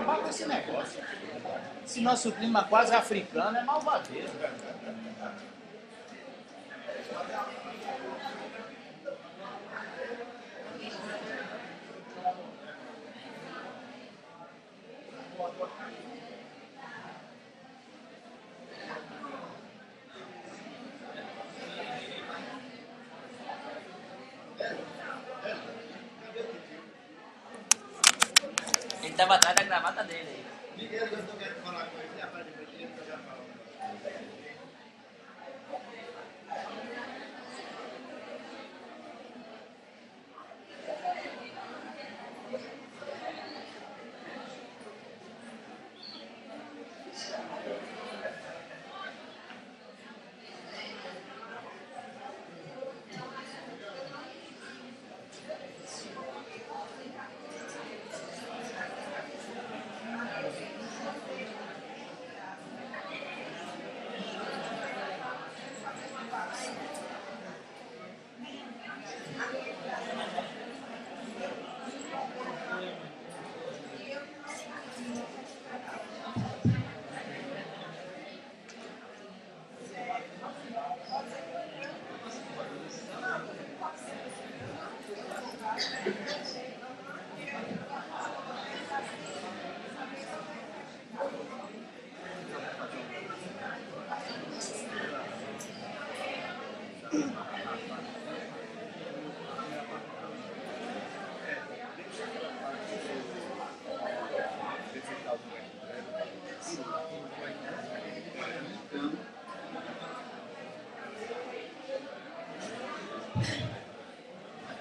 acabar com esse negócio. Esse nosso clima quase africano é malvadeiro. Ele estava atrás da gravata dele aí.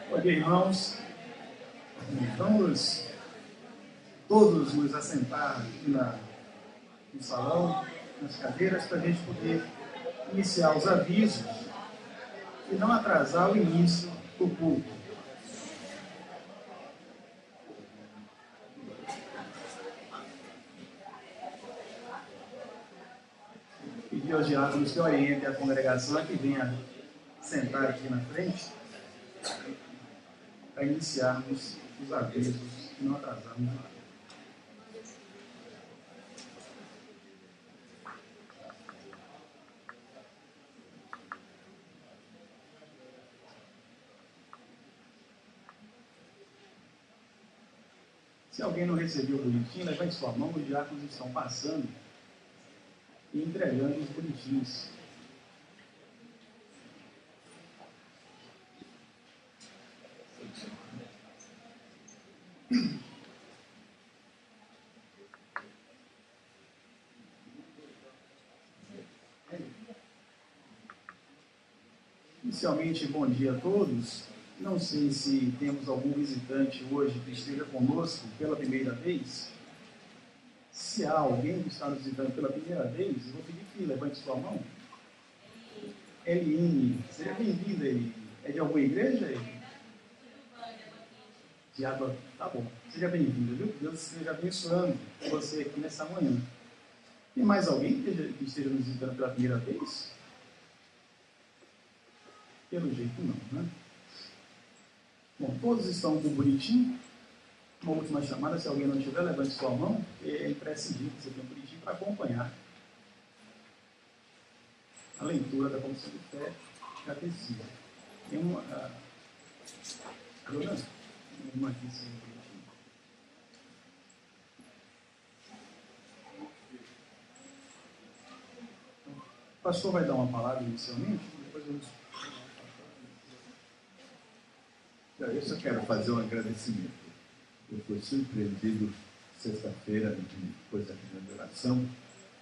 Ok, irmãos, vamos todos nos assentar aqui no salão, nas cadeiras, para a gente poder iniciar os avisos e não atrasar o início do culto. Pedir aos diáconos que orientem a congregação que venha sentar aqui na frente, para iniciarmos os avisos e não atrasarmos nada. Se alguém não recebeu o boletim, levante sua mão, os diáconos estão passando e entregando os boletins. Inicialmente, bom dia a todos. Não sei se temos algum visitante hoje que esteja conosco pela primeira vez. Se há alguém que está nos visitando pela primeira vez, eu vou pedir que levante sua mão. Eline, seja bem-vinda, Eline. É de alguma igreja, Eline? Tá bom. Seja bem-vinda, viu? Deus esteja abençoando você aqui nessa manhã. Tem mais alguém que esteja nos visitando pela primeira vez? Pelo jeito não, né? Bom, todos estão com o boletim. Uma última chamada, se alguém não tiver, levante sua mão. É imprescindível que você tenha um boletim para acompanhar a leitura da Confissão de Fé Catecismo. Tem uma... Dona? Uma aqui sem boletim. O pastor vai dar uma palavra inicialmente, depois eu... Eu só quero fazer um agradecimento. Eu fui surpreendido sexta-feira, depois da primeira oração,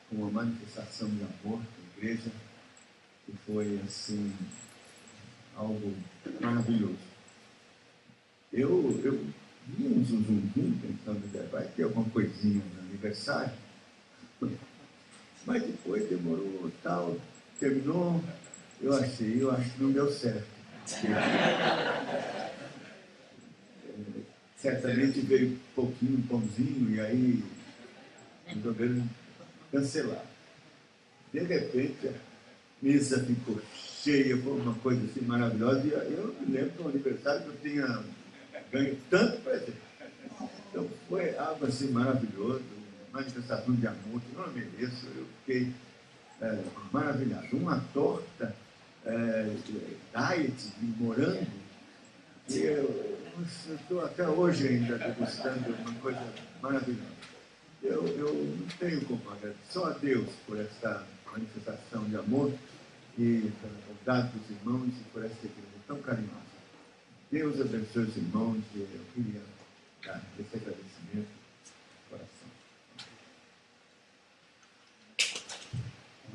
com uma manifestação de amor da igreja, que foi, assim, algo maravilhoso. Eu vi um zum pensando, vai ter alguma coisinha no aniversário, mas depois demorou, tal, terminou, eu acho que não deu certo. Certamente veio um pãozinho e aí resolveram cancelar. De repente, a mesa ficou cheia, foi uma coisa assim maravilhosa. E eu me lembro do aniversário que eu tinha ganho tanto presente. Então foi algo assim maravilhoso, manifestação de amor que eu não mereço. Eu fiquei maravilhado. Uma torta diet de morango, e eu estou até hoje ainda degustando uma coisa maravilhosa. Eu não tenho como agradecer só a Deus por essa manifestação de amor e pela bondade dos irmãos e por essa igreja tão carinhosa. Deus abençoe os irmãos e eu queria dar esse agradecimento do coração.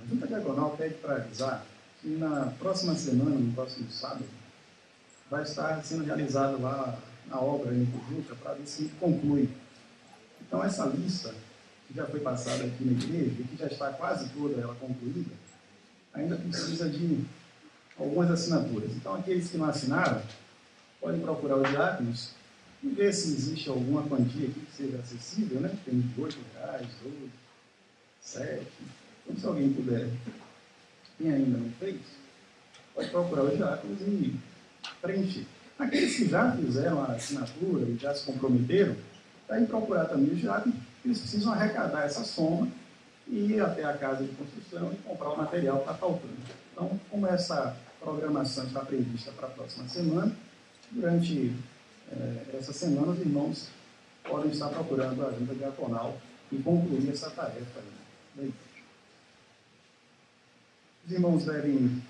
A Junta Diaconal pede para avisar que na próxima semana, no próximo sábado, vai estar sendo realizada lá a obra em Pujuca para ver se conclui. Então, essa lista, que já foi passada aqui na igreja e que já está quase toda ela concluída, ainda precisa de algumas assinaturas. Então, aqueles que não assinaram, podem procurar os diáconos e ver se existe alguma quantia aqui que seja acessível, né? Tem de R$8, 12, 7. Então, se alguém puder, quem ainda não fez, pode procurar os diáconos e preencher. Aqueles que já fizeram a assinatura e já se comprometeram, devem procurar também os diáconos, eles precisam arrecadar essa soma e ir até a casa de construção e comprar o material que está faltando. Então, como essa programação está prevista para a próxima semana, durante essa semana os irmãos podem estar procurando a Junta Diaconal e concluir essa tarefa aí. Os irmãos devem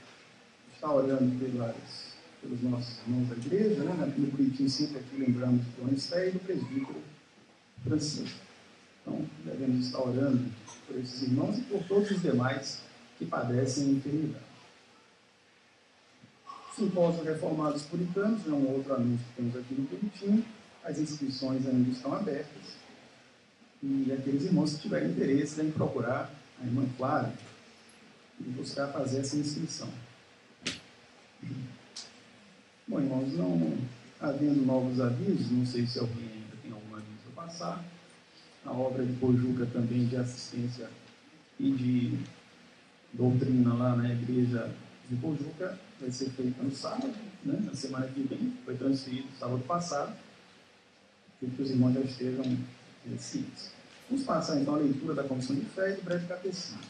estar orando pelos nossos irmãos da igreja, né? No boletim sempre aqui lembramos do Anistéio e do presbítero Francisco. Então, devemos estar orando por esses irmãos e por todos os demais que padecem enfermidade. Simpósio Reformados Puritanos é um outro anúncio que temos aqui no boletim. As inscrições ainda estão abertas. E aqueles irmãos que tiverem interesse devem procurar a irmã Flávia e buscar fazer essa inscrição. Bom, irmãos, não havendo novos avisos, não sei se alguém ainda tem algum aviso a passar. A obra de Pojuca também de assistência e de doutrina lá na igreja de Pojuca vai ser feita no sábado, né? Na semana que vem, foi transferido sábado passado, que os irmãos já estejam cientes. Vamos passar então a leitura da Confissão de Fé e do breve catecismo.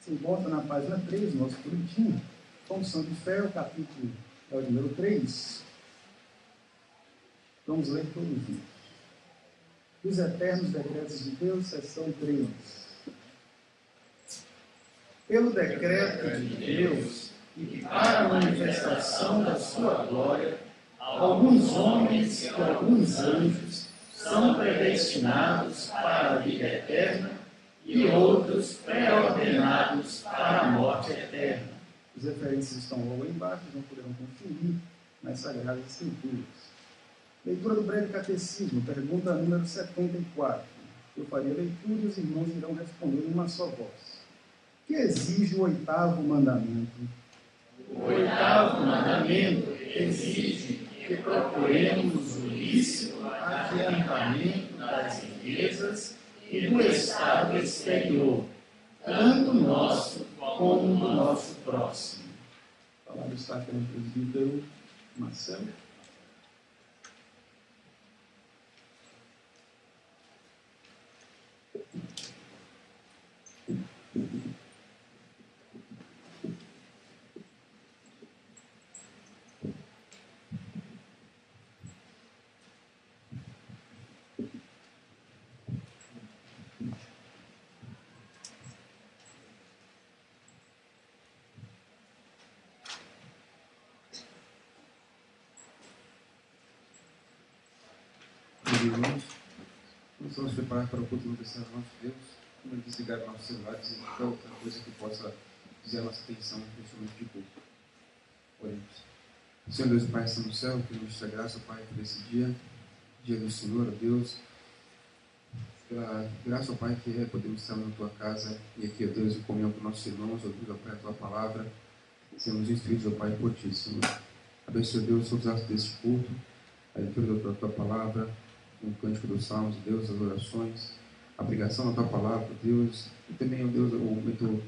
Se encontra na página 3 do nosso boletim, Confissão de Fé, o capítulo é o número 3. Vamos ler todos juntos. Os eternos decretos de Deus, seção 3. Pelo decreto de Deus e para a manifestação da sua glória, alguns homens e alguns anjos são predestinados para a vida eterna e outros pré-ordenados para a morte eterna. As referências estão logo embaixo, não poderão conferir nas Sagradas Escrituras. Leitura do breve catecismo, pergunta número 74. Eu farei a leitura e os irmãos irão responder em uma só voz. O que exige o 8º mandamento? O 8º mandamento exige que procuremos o lícito adiantamento das riquezas e do estado exterior, tanto nosso como do nosso próximo. A palavra está aqui no presbítero Marcelo. Irmãos, vamos nos preparar para o culto do nosso Deus, como desligar nossos celulares e qualquer outra coisa que possa dizer a nossa atenção neste momento de culto. Oremos. Senhor Deus, Pai, está no céu, que nos dê graça, Pai, por esse dia do Senhor, ó Deus, pela graça, ó Pai, que podemos estar na tua casa e aqui, ó Deus, em comunhão com nossos irmãos, ó Deus, ó Pai, a tua palavra, sermos instruídos, ó Pai, por ti, Senhor. Abençoe, Deus, todos os atos deste culto, a leitura da tua palavra, o cântico dos salmos, Deus, as orações, a pregação da tua palavra, Deus, e também, ó Deus, o momento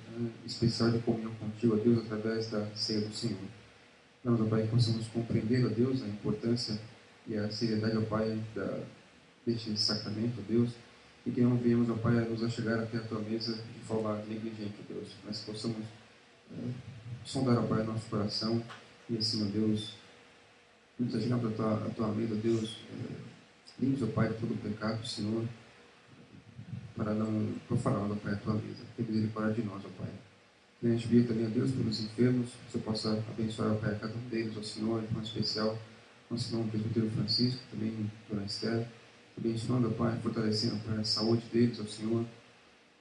especial de comunhão contigo, ó Deus, através da ceia do Senhor. Vamos, ó Pai, que possamos compreender, ó Deus, a importância e a seriedade, ó Pai, deste sacramento, ó Deus, e que não venhamos, ó Pai, a nos achegar até a Tua mesa de forma negligente, ó Deus, mas que possamos sondar, ó Pai, nosso coração e assim, ó Deus, nos achegamos a tua mesa, ó Deus, limpe, ó Pai, de todo o pecado, Senhor, para não profanar, ó Pai, a Tua mesa. Tem misericórdia de nós, ó Pai. Que a gente via também, ó Deus, pelos enfermos, que o Senhor possa abençoar, ó Pai, a cada um deles, ó Senhor, de forma especial, nosso irmão presbítero Francisco, também Dona Esther, abençoando, ó Pai, fortalecendo, ó Pai, a saúde deles, ó Senhor,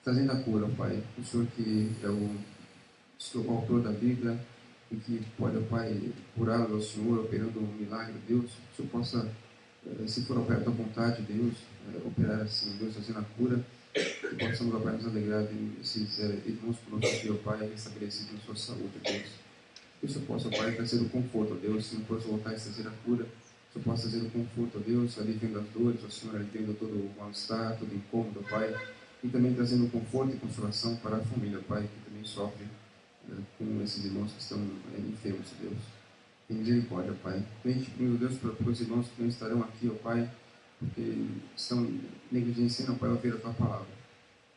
trazendo a cura, ó Pai, o Senhor que é o autor da Bíblia e que pode, ó Pai, curá-los, ó Senhor, operando um milagre, Deus, que o Senhor possa, se for operar a Tua vontade, Deus, operar assim, Deus, fazendo a cura, que possamos, ó Pai, nos alegrar desses irmãos conosco, ó Pai, restabelecidos na sua saúde, Deus. Que o Senhor possa, ó Pai, trazer o conforto, ó Deus, se não for voltar a trazer a cura, que o Senhor possa trazer o conforto, ó Deus, aliviando as dores, ó Senhor, aliviando todo o mal-estar, todo o incômodo, ó Pai, e também trazendo conforto e consolação para a família, ó Pai, que também sofre com esses irmãos que estão enfermos, ó Deus. Tem misericórdia, ó Pai. Também te pedimos, ó Deus, para os irmãos que não estarão aqui, ó Pai, porque estão negligenciando, ó Pai, ouvir a Tua palavra.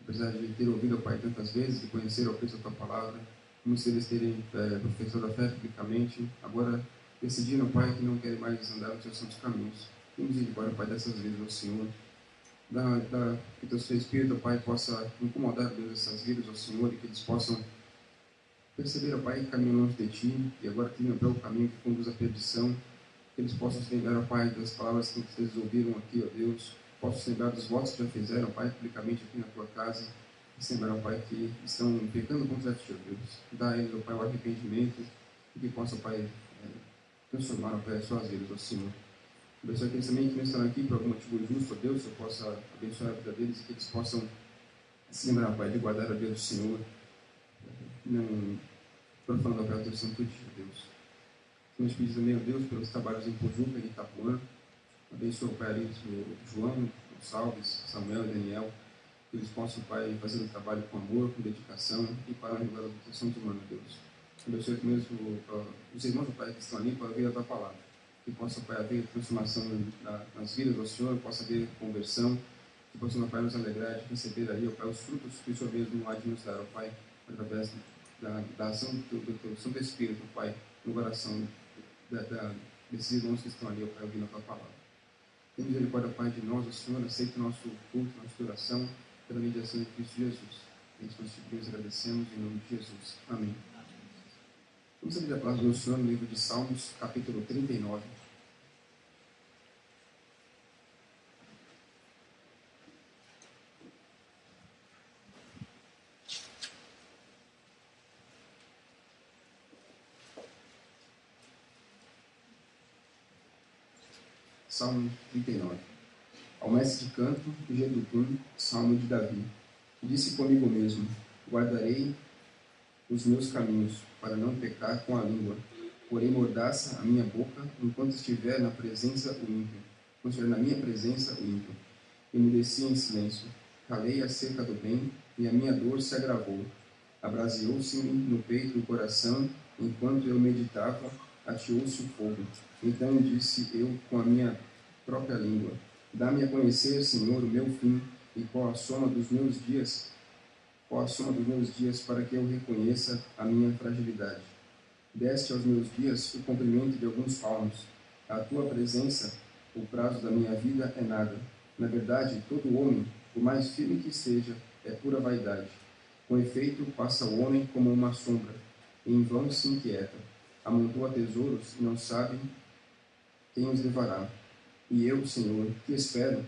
Apesar de ter ouvido, ó Pai, tantas vezes, de conhecer, ó Cristo, a Tua palavra, como se eles terem professado a fé publicamente, agora decidiram, Pai, que não querem mais andar nos seus santos caminhos. Tem misericórdia, Pai, dessas vidas, ó Senhor. Que Teu Espírito, ó Pai, possa incomodar, Deus, essas vidas, ó Senhor, e que eles possam perceber, ó Pai, que caminham longe de Ti, e agora trilham pelo caminho que conduz à perdição. Que eles possam se lembrar, ó Pai, das palavras que eles ouviram aqui, ó Deus. Possam se lembrar dos votos que já fizeram, ó Pai, publicamente aqui na Tua casa. E se lembrar, ó Pai, que estão pecando contra Ti, ó Deus. Dá a eles, ó Pai, o arrependimento e que possa, ó Pai, transformar, ó Pai, as suas vidas, ó Senhor. Abençoe aqueles também que não estão aqui por algum motivo justo, ó Deus, que eu possa abençoar a vida deles e que eles possam se lembrar, ó Pai, de guardar a vida do Senhor, não profanando, ó Pai, o Teu santo dia, ó Deus. Nós pedimos também, ó Deus, pelos trabalhos em Pojuca e Itapuã. Abençoa, Pai, ali o João, o Salves, Samuel e Daniel, que eles possam, Pai, fazer o trabalho com amor, com dedicação e para a realização humana, Deus. Abençoe também os irmãos, Pai, que estão ali para ouvir a Tua palavra. Que possa, Pai, haver transformação nas vidas do Senhor, possa haver conversão, que possam, Pai, nos alegrar de receber aí, ó Pai, os frutos que o Senhor mesmo há de nos dar, ó Pai, através da ação do Teu Santo Espírito, ó Pai, no coração desses irmãos que estão ali, ó Pai, ouvindo a Tua palavra. Tem misericórdia, Pai, de nós, ó Senhor, aceita o nosso culto, nossa oração, pela mediação de Cristo Jesus. É isso que nós te pedimos e agradecemos em nome de Jesus. Amém. Vamos abrir a palavra do Senhor no livro de Salmos, capítulo 39. Salmo 39. Ao mestre de canto, Jedutun, Salmo de Davi. Disse comigo mesmo: guardarei os meus caminhos, para não pecar com a língua. Porém mordaça a minha boca, enquanto estiver na presença o ímpio. Quando estiver na minha presença o ímpio. Emudeci em silêncio. Calei acerca do bem, e a minha dor se agravou. Abraseou-se-me no peito e no coração, enquanto eu meditava, ateou-se o fogo. Então disse eu com a minha própria língua: dá-me a conhecer, Senhor, o meu fim, e qual a soma dos meus dias, para que eu reconheça a minha fragilidade. Deste aos meus dias o comprimento de alguns palmos. A Tua presença, o prazo da minha vida é nada. Na verdade, todo homem, por mais firme que esteja, é pura vaidade. Com efeito, passa o homem como uma sombra, e em vão se inquieta. Amontoa tesouros e não sabe quem os levará. E eu, Senhor, que espero?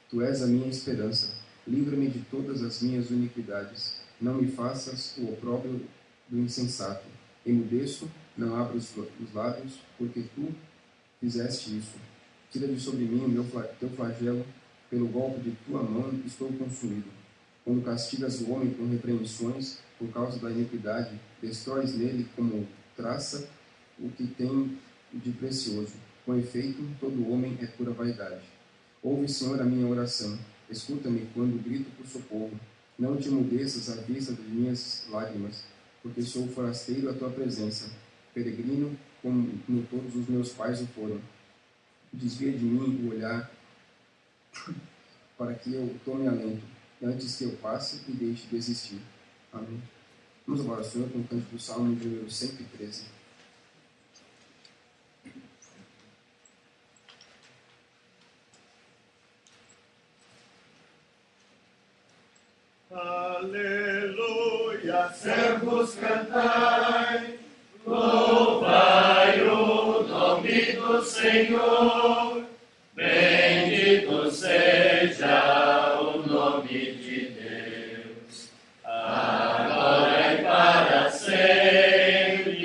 Tu és a minha esperança. Livra-me de todas as minhas iniquidades. Não me faças o opróbrio do insensato. Emudeço, não abro os lábios, porque Tu fizeste isso. Tira de sobre mim Teu flagelo. Pelo golpe de Tua mão estou consumido. Quando castigas o homem com repreensões, por causa da iniquidade, destróis nele como traça o que tem de precioso. Com efeito, todo homem é pura vaidade. Ouve, Senhor, a minha oração. Escuta-me quando grito por socorro. Não te emudeças à vista de minhas lágrimas, porque sou forasteiro à Tua presença, peregrino como todos os meus pais o foram. desvia de mim o olhar para que eu tome alento, antes que eu passe e deixe de existir. Amém. Vamos agora, Senhor, com o canto do Salmo de número 113. Aleluia, servos cantai, louvai o nome do Senhor, bendito seja o nome de Deus, agora e para sempre,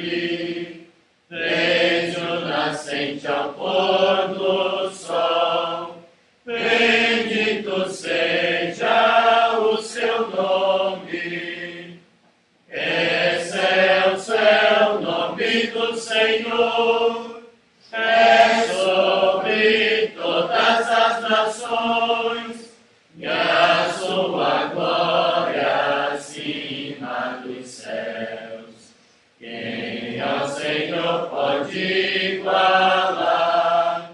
desde o nascente ao pôr do sol, bendito seja o seu nome. Excelso é o nome do Senhor, é sobre todas as nações, e a sua glória acima dos céus. Quem ao Senhor pode igualar?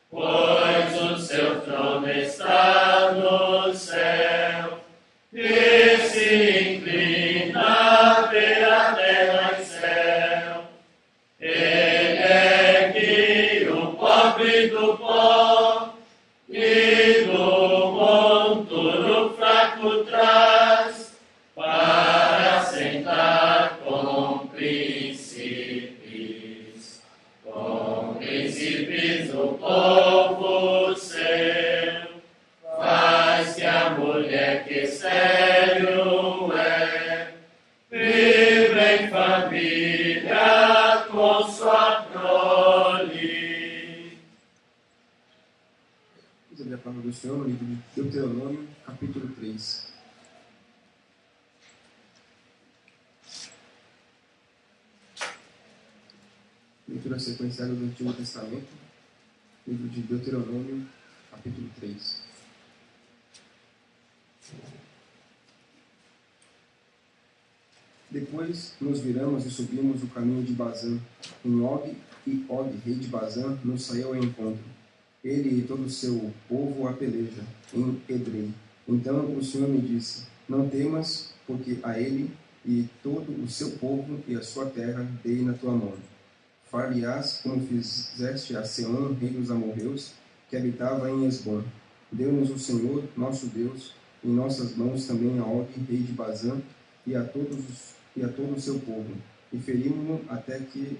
Pois o seu trono está no céu, e se inclina a ver a terra e céu. Ele ergue o pobre do pó, e do monturo fraco traz, para sentar com príncipes. Com príncipes o povo seu, faz que a mulher que estéril é, vive em família com sua prole. Vamos abrir a palavra do Senhor no livro de Deuteronômio, capítulo 3. Leitura sequenciada do Antigo Testamento, livro de Deuteronômio, capítulo 3. Depois nos viramos e subimos o caminho de Bazã. Em Og, e Og, rei de Bazã, nos saiu ao encontro. Ele e todo o seu povo a peleja, em Edrei. Então o Senhor me disse: não temas, porque a ele e todo o seu povo e a sua terra dei na tua mão. Far-lhe-ás como fizeste a Seom, rei dos amorreus, que habitava em Esbom. Deu-nos o Senhor, nosso Deus, em nossas mãos também a Og, rei de Bazã, e a todo o seu povo, e ferimos-no até que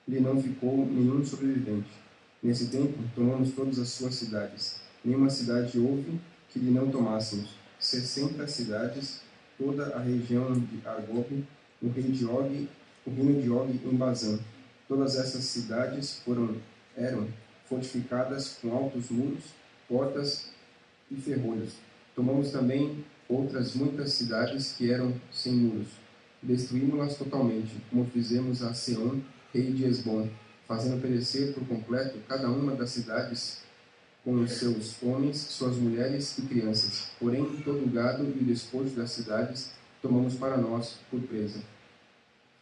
lhe não ficou nenhum sobrevivente. Nesse tempo, tomamos todas as suas cidades. Nenhuma cidade houve que lhe não tomássemos. 60 cidades, toda a região de Argob, o reino de Og em Bazã. Todas essas cidades eram fortificadas com altos muros, portas e ferrolhos. Tomamos também outras muitas cidades que eram sem muros. Destruímos-las totalmente, como fizemos a Seom, rei de Esbom, fazendo perecer por completo cada uma das cidades com os seus homens, suas mulheres e crianças. Porém, todo o gado e o despojo das cidades tomamos para nós por presa.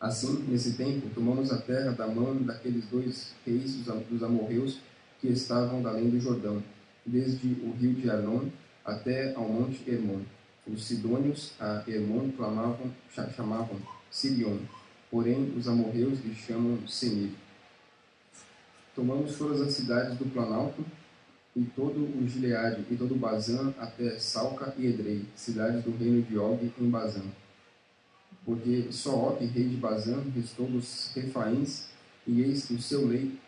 Assim, nesse tempo, tomamos a terra da mão daqueles dois reis dos amorreus que estavam da além do Jordão, desde o rio de Arnon até ao monte Hermon. Os sidônios a Hermon chamavam Sirion, porém os amorreus lhe chamam Senir. Tomamos todas as cidades do Planalto, e todo o Gileade, e todo o Bazã, até Salca e Edrei, cidades do reino de Og em Bazã. Porque só Og, rei de Bazã, restou dos Refaíns, e eis que o seu leito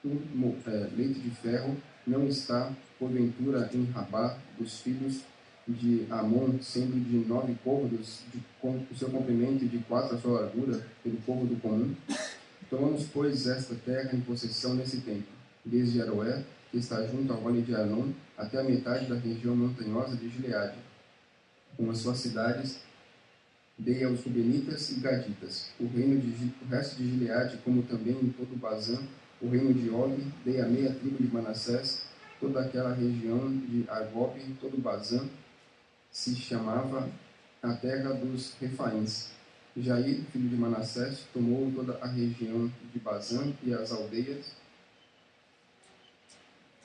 de ferro não está, porventura, em Rabá dos filhos de Amon, sendo de 9 côvados o seu comprimento e de 4 a sua largura, pelo côvado comum. Tomamos, pois, esta terra em possessão nesse tempo, desde Aroé, que está junto ao vale de Arnon, até a metade da região montanhosa de Gileade, com as suas cidades, dei aos Rubenitas e Gaditas. O resto de Gileade, como também em todo o Bazã, o reino de Og, dei a meia tribo de Manassés, toda aquela região de Argob, todo o Bazã, se chamava a terra dos Refaíns. Jair, filho de Manassés, tomou toda a região de Bazã e as aldeias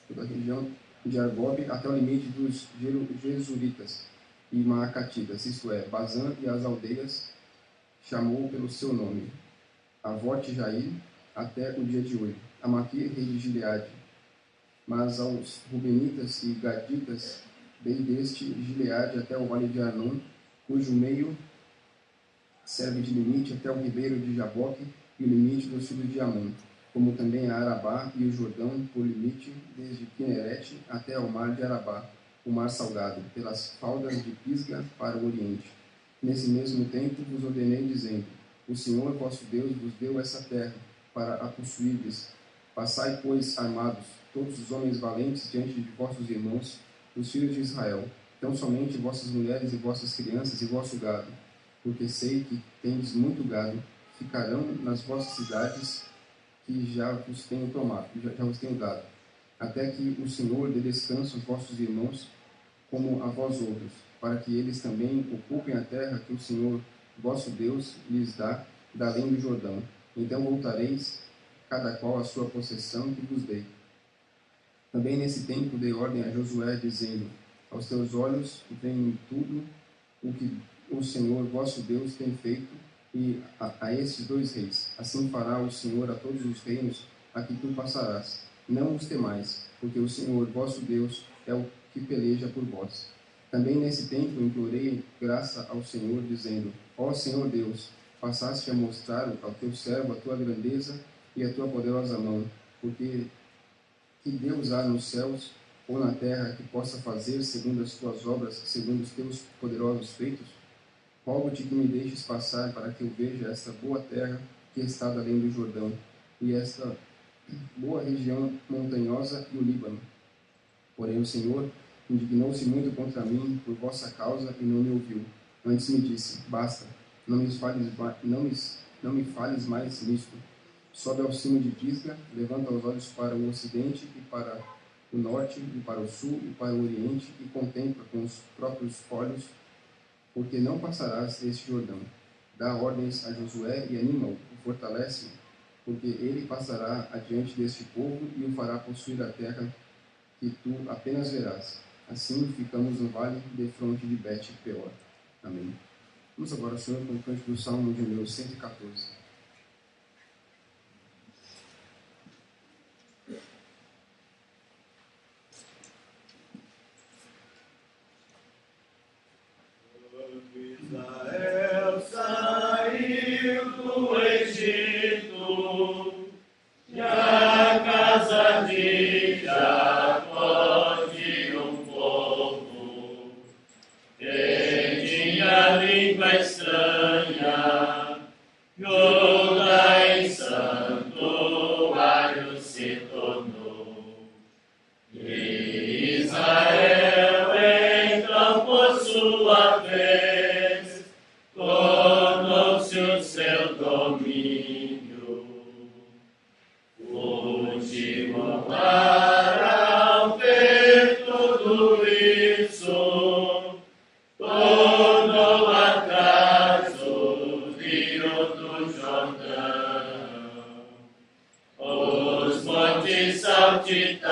toda a região de Argob, até o limite dos Gesuritas e Maacatitas, isto é, Bazã e as aldeias, chamou pelo seu nome, Avote Jair, até o dia de hoje, a Maquir, rei de Gileade. Mas aos Rubenitas e Gaditas, dei deste Gileade até o vale de Arnon, cujo meio serve de limite até o ribeiro de Jaboque e o limite dos filhos de Amon, como também a Arabá e o Jordão por limite desde Quinerete até o mar de Arabá, o mar salgado, pelas faldas de Pisga para o oriente. Nesse mesmo tempo vos ordenei, dizendo: o Senhor vosso Deus vos deu essa terra para a possuirdes. Passai, pois, armados, todos os homens valentes diante de vossos irmãos, os filhos de Israel, tão somente vossas mulheres e vossas crianças e vosso gado, porque sei que tendes muito gado, ficarão nas vossas cidades que já vos tenho tomado, já vos tenho dado, até que o Senhor dê descanso aos vossos irmãos, como a vós outros, para que eles também ocupem a terra que o Senhor, vosso Deus, lhes dá, da além do Jordão. Então voltareis, cada qual a sua possessão que vos dei. Também nesse tempo dei ordem a Josué, dizendo: aos teus olhos vem tudo o que o Senhor, vosso Deus, tem feito, e a estes dois reis. Assim fará o Senhor a todos os reinos a que tu passarás. Não os temais, porque o Senhor, vosso Deus, é o que peleja por vós. Também nesse tempo implorei graça ao Senhor, dizendo: ó Senhor Deus, passaste a mostrar ao teu servo a tua grandeza e a tua poderosa mão, porque que Deus há nos céus ou na terra que possa fazer segundo as tuas obras, segundo os teus poderosos feitos? Rogo-te que me deixes passar para que eu veja esta boa terra que está além do Jordão, e esta boa região montanhosa e o Líbano. Porém o Senhor indignou-se muito contra mim por vossa causa e não me ouviu. Antes me disse: basta, não me fales mais nisto. Sobe ao cimo de Pisga, levanta os olhos para o ocidente e para o norte, e para o sul e para o oriente, e contempla com os próprios olhos, porque não passarás este Jordão. Dá ordens a Josué e anima-o, e fortalece-o, porque ele passará adiante deste povo e o fará possuir a terra que tu apenas verás. Assim ficamos no vale defronte de Bet-peor. Amém. Vamos agora, Senhor, com o cântico do Salmo de número 114. Israel saiu do Egito, e a casa de Jacó de um povo que tinha língua estranha, Judá em santuário se tornou. E Israel então por sua vez tornou-se o seu domínio. Continuará ver tudo isso, tornou atrás o rio do Jordão. Os montes saltitaram,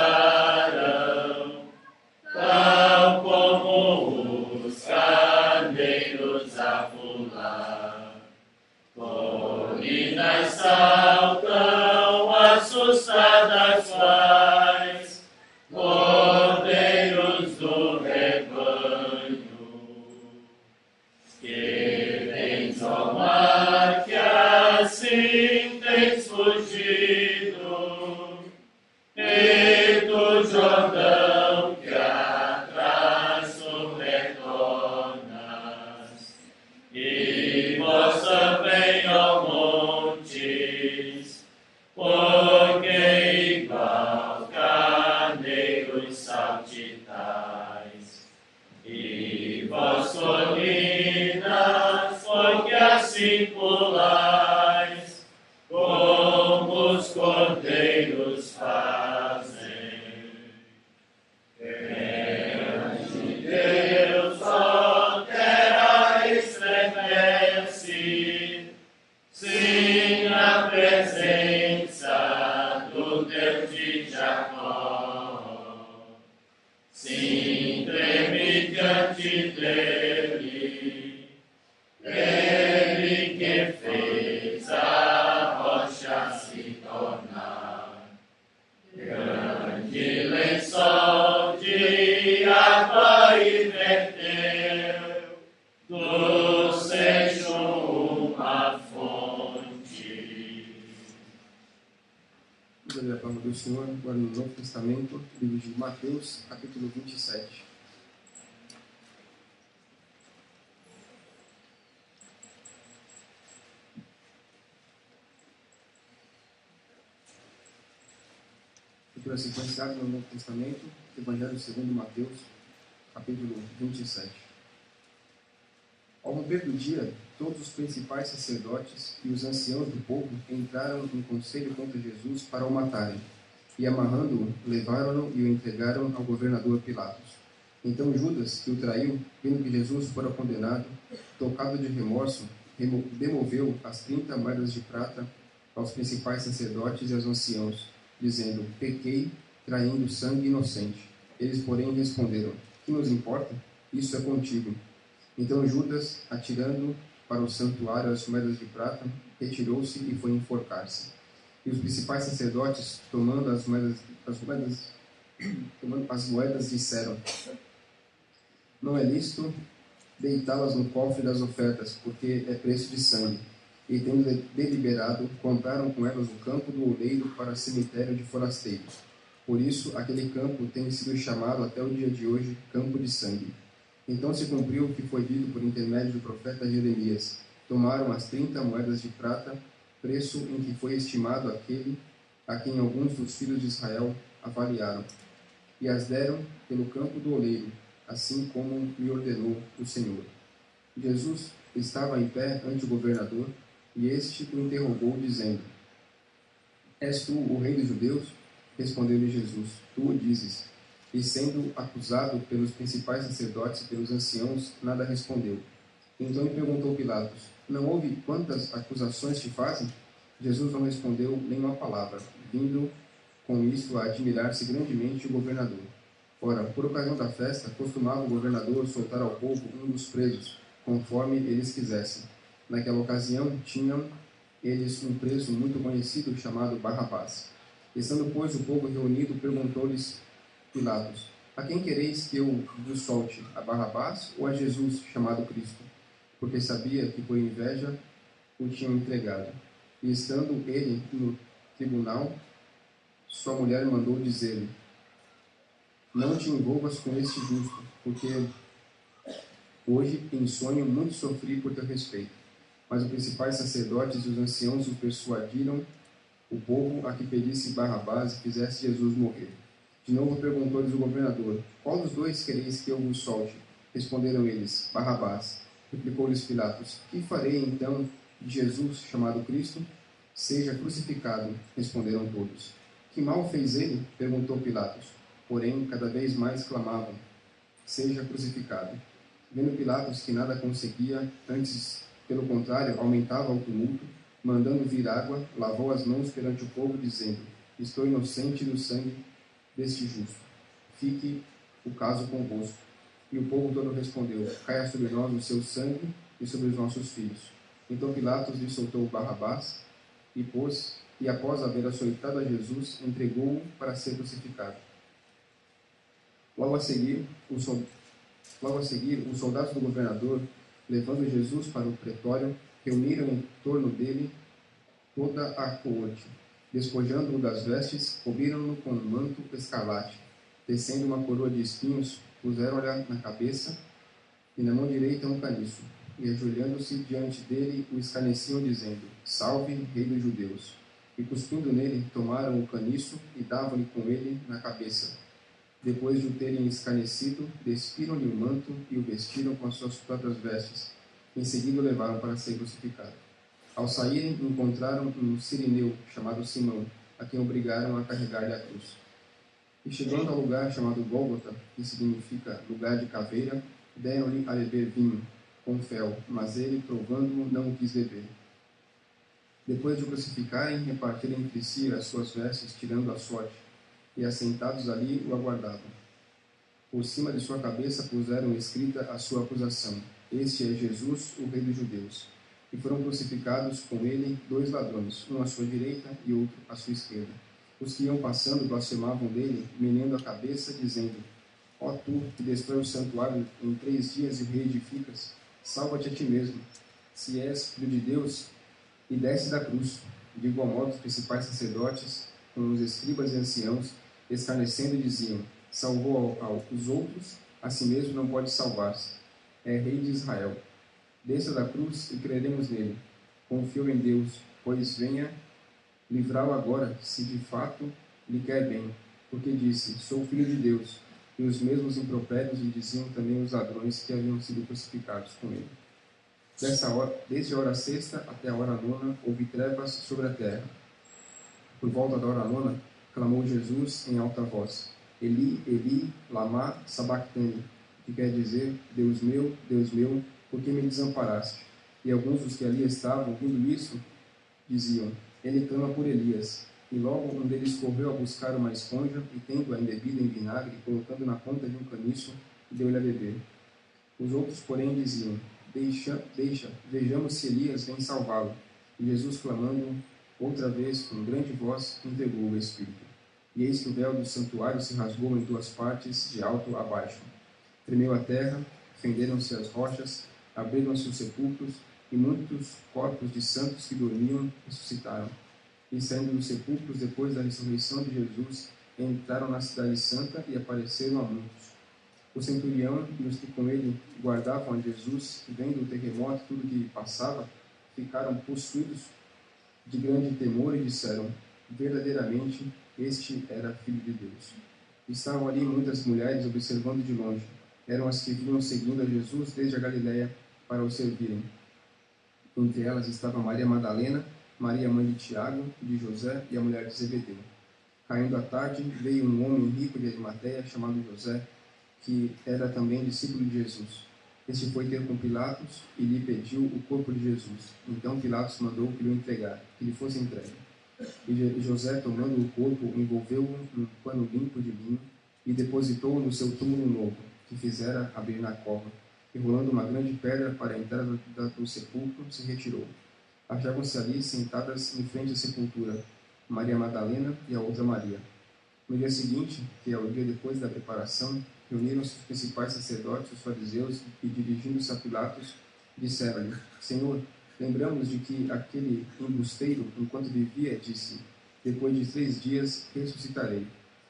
tal como os carneiros a pular. Colinas saltam, assustadas quais cordeiros do rebanho. Que vens ao mar, que assim tens fugido, e do Jordão que atrás tu retornas. E vós também, ó montes, porque igual carneiros saltitais. E vós colinas, porque assim pulais, como os cordeiros fazem. Terra de Deus, ó terra estremece, sim, a presença do Deus de Jacó. do Senhor, agora no Novo Testamento, livro de Mateus, capítulo 27. Leitura sequenciada no Novo Testamento, Evangelho segundo Mateus, capítulo 27. Ao romper do dia, todos os principais sacerdotes e os anciãos do povo entraram em conselho contra Jesus para o matarem, e amarrando-o, levaram-no e o entregaram ao governador Pilatos. Então Judas, que o traiu, vendo que Jesus fora condenado, tocado de remorso, demoveu as 30 moedas de prata aos principais sacerdotes e aos anciãos, dizendo: pequei, traindo sangue inocente. Eles, porém, responderam: que nos importa? Isso é contigo. Então Judas, atirando para o santuário as moedas de prata, retirou-se e foi enforcar-se. E os principais sacerdotes, tomando as moedas, disseram: não é lícito deitá-las no cofre das ofertas, porque é preço de sangue. E tendo deliberado, compraram com elas o campo do oleiro para cemitério de forasteiros. Por isso, aquele campo tem sido chamado até o dia de hoje Campo de Sangue. Então se cumpriu o que foi dito por intermédio do profeta Jeremias. Tomaram as 30 moedas de prata, preço em que foi estimado aquele a quem alguns dos filhos de Israel avaliaram, e as deram pelo campo do oleiro, assim como lhe ordenou o Senhor. Jesus estava em pé ante o governador, e este o interrogou, dizendo: és tu o rei dos judeus? Respondeu-lhe Jesus: tu o dizes. E sendo acusado pelos principais sacerdotes e pelos anciãos, nada respondeu. Então lhe perguntou Pilatos: não ouve quantas acusações te fazem? Jesus não respondeu nenhuma palavra, vindo com isto a admirar-se grandemente o governador. Ora, por ocasião da festa, costumava o governador soltar ao povo um dos presos, conforme eles quisessem. Naquela ocasião, tinham eles um preso muito conhecido, chamado Barrabás. Estando, pois, o povo reunido, perguntou-lhes Pilatos: a quem quereis que eu vos solte, a Barrabás ou a Jesus, chamado Cristo? Porque sabia que por inveja o tinham entregado. E estando ele no tribunal, sua mulher mandou dizer-lhe: não te envolvas com este justo, porque hoje em sonho muito sofri por teu respeito. Mas os principais sacerdotes e os anciãos o persuadiram o povo a que pedisse Barrabás e fizesse Jesus morrer. De novo perguntou-lhes o governador: qual dos dois quereis que eu vos solte? Responderam eles: Barrabás. Replicou-lhes Pilatos: que farei então de Jesus, chamado Cristo? Seja crucificado. Responderam todos. Que mal fez ele? Perguntou Pilatos. Porém, cada vez mais clamavam: seja crucificado. Vendo Pilatos que nada conseguia, antes, pelo contrário, aumentava o tumulto, mandando vir água, lavou as mãos perante o povo, dizendo: estou inocente do sangue deste justo. Fique o caso convosco. E o povo todo respondeu: caia sobre nós o seu sangue e sobre os nossos filhos. Então Pilatos lhe soltou Barrabás e após haver açoitado a Jesus, entregou-o para ser crucificado. Logo a seguir, os soldados do governador, levando Jesus para o pretório, reuniram em torno dele toda a coorte. Despojando-o das vestes, cobriram-no com um manto escarlate. Descendo uma coroa de espinhos, puseram-lhe na cabeça e na mão direita um caniço. E ajoelhando-se diante dele, o escarneciam, dizendo: salve, rei dos judeus. E cuspindo nele, tomaram o caniço e davam-lhe com ele na cabeça. Depois de o terem escarnecido, despiram-lhe o manto e o vestiram com as suas próprias vestes. Em seguida o levaram para ser crucificado. Ao saírem, encontraram um sirineu chamado Simão, a quem obrigaram a carregar-lhe a cruz. E chegando ao lugar chamado Gólgota, que significa lugar de caveira, deram-lhe a beber vinho com fel, mas ele, provando-o, não o quis beber. Depois de o crucificarem, repartiram entre si as suas vestes, tirando a sorte, e assentados ali o aguardavam. Por cima de sua cabeça puseram escrita a sua acusação: este é Jesus, o rei dos judeus. E foram crucificados com ele 2 ladrões, um à sua direita e outro à sua esquerda. Os que iam passando blasfemavam dele, menendo a cabeça, dizendo: ó tu, que destrói o santuário em 3 dias e o reedificas, salva-te a ti mesmo, se és filho de Deus, e desce da cruz. De igual modo, os principais sacerdotes com os escribas e anciãos, escarnecendo, diziam: salvou aos outros, a si mesmo não pode salvar-se. É rei de Israel. Desça da cruz e creremos nele. Confio em Deus, pois venha livrá-lo agora, se de fato lhe quer bem. Porque disse: sou filho de Deus. E os mesmos impropérios lhe diziam também os ladrões que haviam sido crucificados com ele. Desde a hora sexta até a hora nona, houve trevas sobre a terra. Por volta da hora nona, clamou Jesus em alta voz: Eli, Eli, lama sabachthani, que quer dizer: Deus meu, por que me desamparaste? E alguns dos que ali estavam, ouvindo isso, diziam: ele clama por Elias. E logo um deles correu a buscar uma esponja e, tendo-a embebida em vinagre, colocando na ponta de um caniço, deu-lhe a beber. Os outros, porém, diziam: deixa, vejamos se Elias vem salvá-lo. E Jesus, clamando outra vez com grande voz, entregou o Espírito. E eis que o véu do santuário se rasgou em duas partes, de alto a baixo. Tremeu a terra, fenderam-se as rochas, abriram-se os sepulcros, e muitos corpos de santos que dormiam ressuscitaram. E saindo dos sepulcros depois da ressurreição de Jesus, entraram na cidade santa e apareceram a muitos. O centurião e os que com ele guardavam a Jesus, vendo o terremoto e tudo que passava, ficaram possuídos de grande temor e disseram: verdadeiramente este era filho de Deus. Estavam ali muitas mulheres observando de longe. Eram as que vinham seguindo a Jesus desde a Galiléia para o servirem. Entre elas estava Maria Madalena, Maria mãe de Tiago, de José e a mulher de Zebedeu. Caindo a tarde, veio um homem rico de Arimateia, chamado José, que era também discípulo de Jesus. Este foi ter com Pilatos e lhe pediu o corpo de Jesus. Então Pilatos mandou que lhe entregar, que lhe fosse entregue. E José, tomando o corpo, envolveu-o num pano limpo de linho e depositou-o no seu túmulo novo, que fizera abrir na cova. E rolando uma grande pedra para a entrada do sepulcro, se retirou. Achavam-se ali sentadas em frente à sepultura Maria Madalena e a outra Maria. No dia seguinte, que é o dia depois da preparação, reuniram-se os principais sacerdotes, os fariseus, e dirigindo-se a Pilatos, disseram-lhe: Senhor, lembramos de que aquele embusteiro, enquanto vivia, disse: depois de 3 dias ressuscitarei.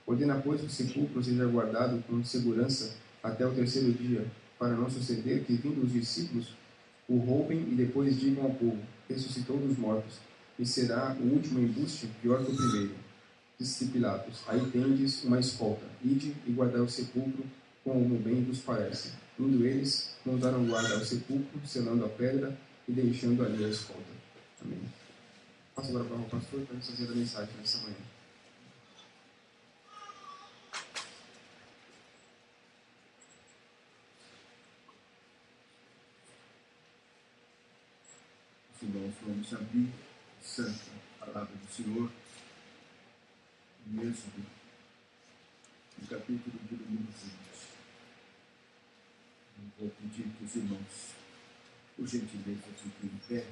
Ordena, pois, que o sepulcro seja guardado com segurança até o 3º dia, para não suceder que, vindo os discípulos, o roubem e depois digam ao povo: ressuscitou dos mortos, e será o último embuste pior que o primeiro. Disse Pilatos: aí tendes uma escolta, ide e guardai o sepulcro como bem vos parece. Indo eles, mandaram guardar o sepulcro, selando a pedra e deixando ali a escolta. Amém. Passo agora para o pastor para nos fazer a mensagem nessa manhã. Irmãos, vamos abrir a santa palavra do Senhor, em Êxodo, no capítulo de número 20. Eu vou pedir que os irmãos, por gentileza, fiquem em pé.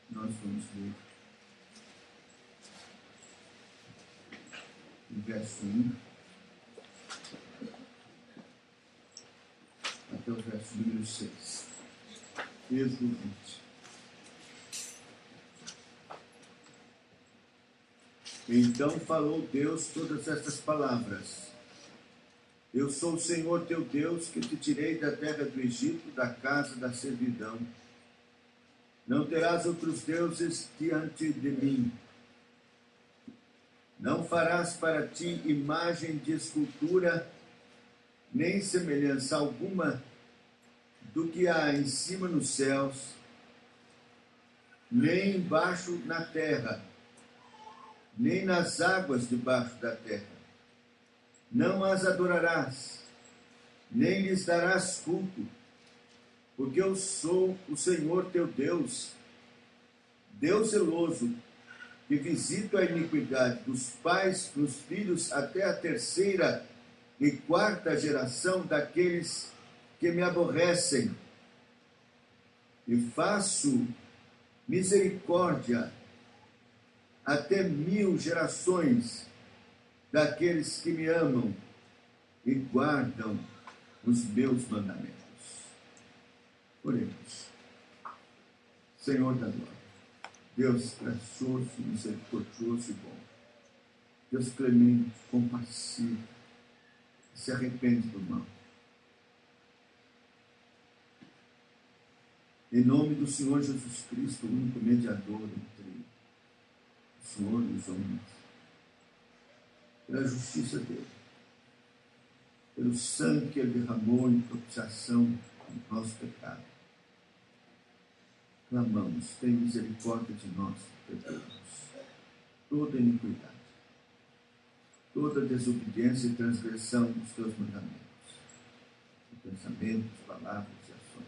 Nós vamos ler o verso 1 até o verso número 6. Êxodo 20. Então falou Deus todas estas palavras: Eu sou o Senhor teu Deus, que te tirei da terra do Egito, da casa da servidão. Não terás outros deuses diante de mim. Não farás para ti imagem de escultura, nem semelhança alguma do que há em cima nos céus, nem embaixo na terra, nem nas águas debaixo da terra. Não as adorarás, nem lhes darás culto, porque eu sou o Senhor teu Deus, Deus zeloso, que visito a iniquidade dos pais nos filhos até a 3ª e 4ª geração daqueles que me aborrecem, e faço misericórdia até 1000 gerações daqueles que me amam e guardam os meus mandamentos. Oremos. Senhor da glória, Deus gracioso, misericordioso e bom, Deus clemente, compassivo, que se arrepende do mal. Em nome do Senhor Jesus Cristo, o único mediador entre o Senhor e os homens, pela justiça dele, pelo sangue que ele derramou em propiciação do nosso pecado, clamamos, tem misericórdia de nós, perdoa-nos toda iniquidade, toda desobediência e transgressão dos teus mandamentos, de pensamentos, palavras e ações.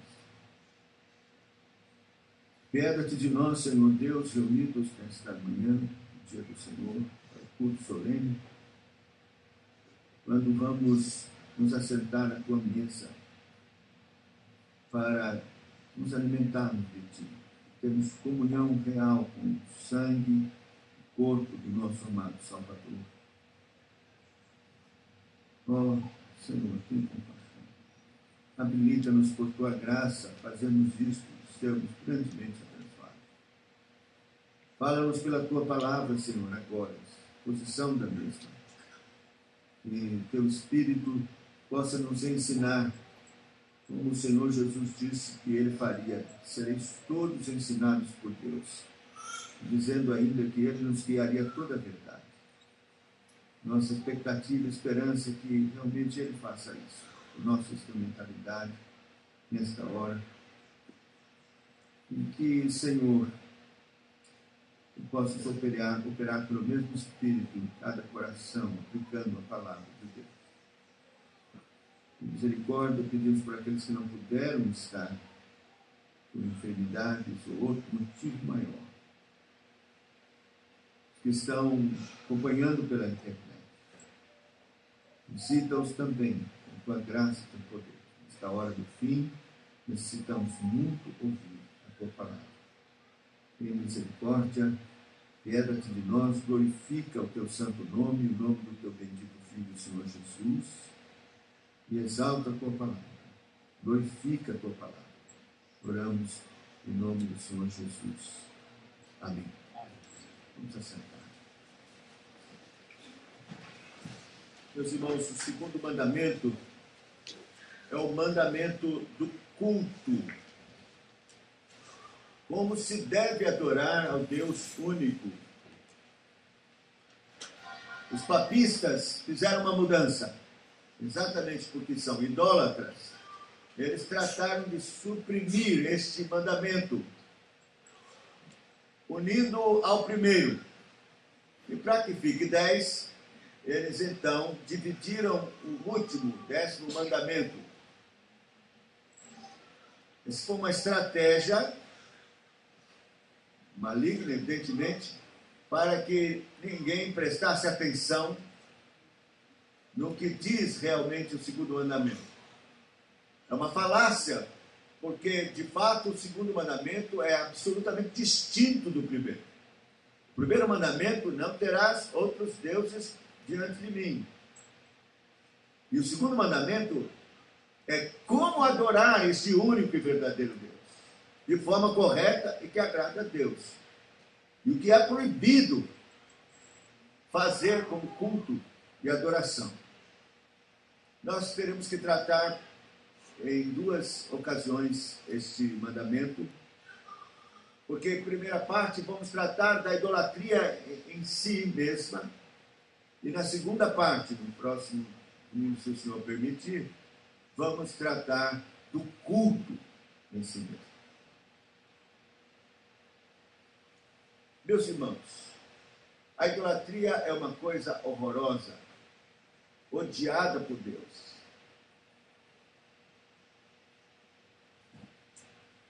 Pieda-te de nós, Senhor Deus, reunidos nesta manhã, no dia do Senhor, para o culto solene, quando vamos nos assentar à tua mesa para nos alimentarmos de ti, termos comunhão real com o sangue e corpo do nosso amado Salvador. Ó Senhor, tem compaixão. Habilita-nos por tua graça, fazermos isto, sermos grandemente abençoados. Fala-nos pela tua palavra, Senhor, agora, posição da mesma. Que teu Espírito possa nos ensinar, como o Senhor Jesus disse que ele faria. Sereis todos ensinados por Deus, dizendo ainda que ele nos guiaria toda a verdade. Nossa expectativa e esperança é que realmente ele faça isso. Nossa instrumentalidade nesta hora. E que, Senhor, tu possas operar pelo mesmo Espírito em cada coração, aplicando a palavra de Deus. Misericórdia, pedimos por aqueles que não puderam estar, por enfermidades ou outro motivo maior, que estão acompanhando pela internet. Visita-os também com tua graça e teu poder. Nesta hora do fim, necessitamos muito ouvir a tua palavra. Tenha misericórdia, pieda-te de nós, glorifica o teu santo nome, o nome do teu bendito Filho, o Senhor Jesus, e exalta a tua palavra, glorifica a tua palavra. Oramos em nome do Senhor Jesus. Amém. Vamos assentar. Meus irmãos, o segundo mandamento é o mandamento do culto. Como se deve adorar ao Deus único. Os papistas fizeram uma mudança, exatamente porque são idólatras. Eles trataram de suprimir este mandamento, unindo ao primeiro. E para que fique 10, eles então dividiram o último, 10º mandamento. Essa foi uma estratégia maligna, evidentemente, para que ninguém prestasse atenção no que diz realmente o segundo mandamento. É uma falácia, porque, de fato, o segundo mandamento é absolutamente distinto do primeiro. O primeiro mandamento, não terás outros deuses diante de mim. E o segundo mandamento é como adorar esse único e verdadeiro Deus, de forma correta e que agrada a Deus. E o que é proibido fazer como culto e adoração. Nós teremos que tratar em 2 ocasiões este mandamento, porque em primeira parte vamos tratar da idolatria em si mesma, e na segunda parte, no próximo domingo, se o Senhor permitir, vamos tratar do culto em si mesmo. Meus irmãos, a idolatria é uma coisa horrorosa, odiada por Deus.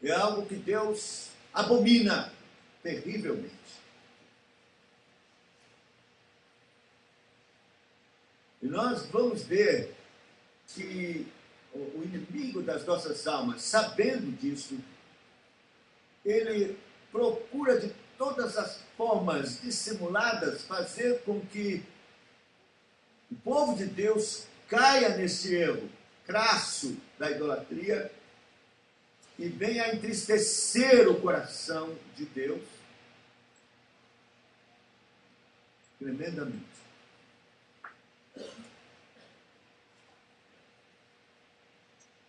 É algo que Deus abomina terrivelmente. E nós vamos ver que o inimigo das nossas almas, sabendo disso, ele procura de todas as formas dissimuladas fazer com que o povo de Deus caia nesse erro crasso da idolatria e venha a entristecer o coração de Deus tremendamente.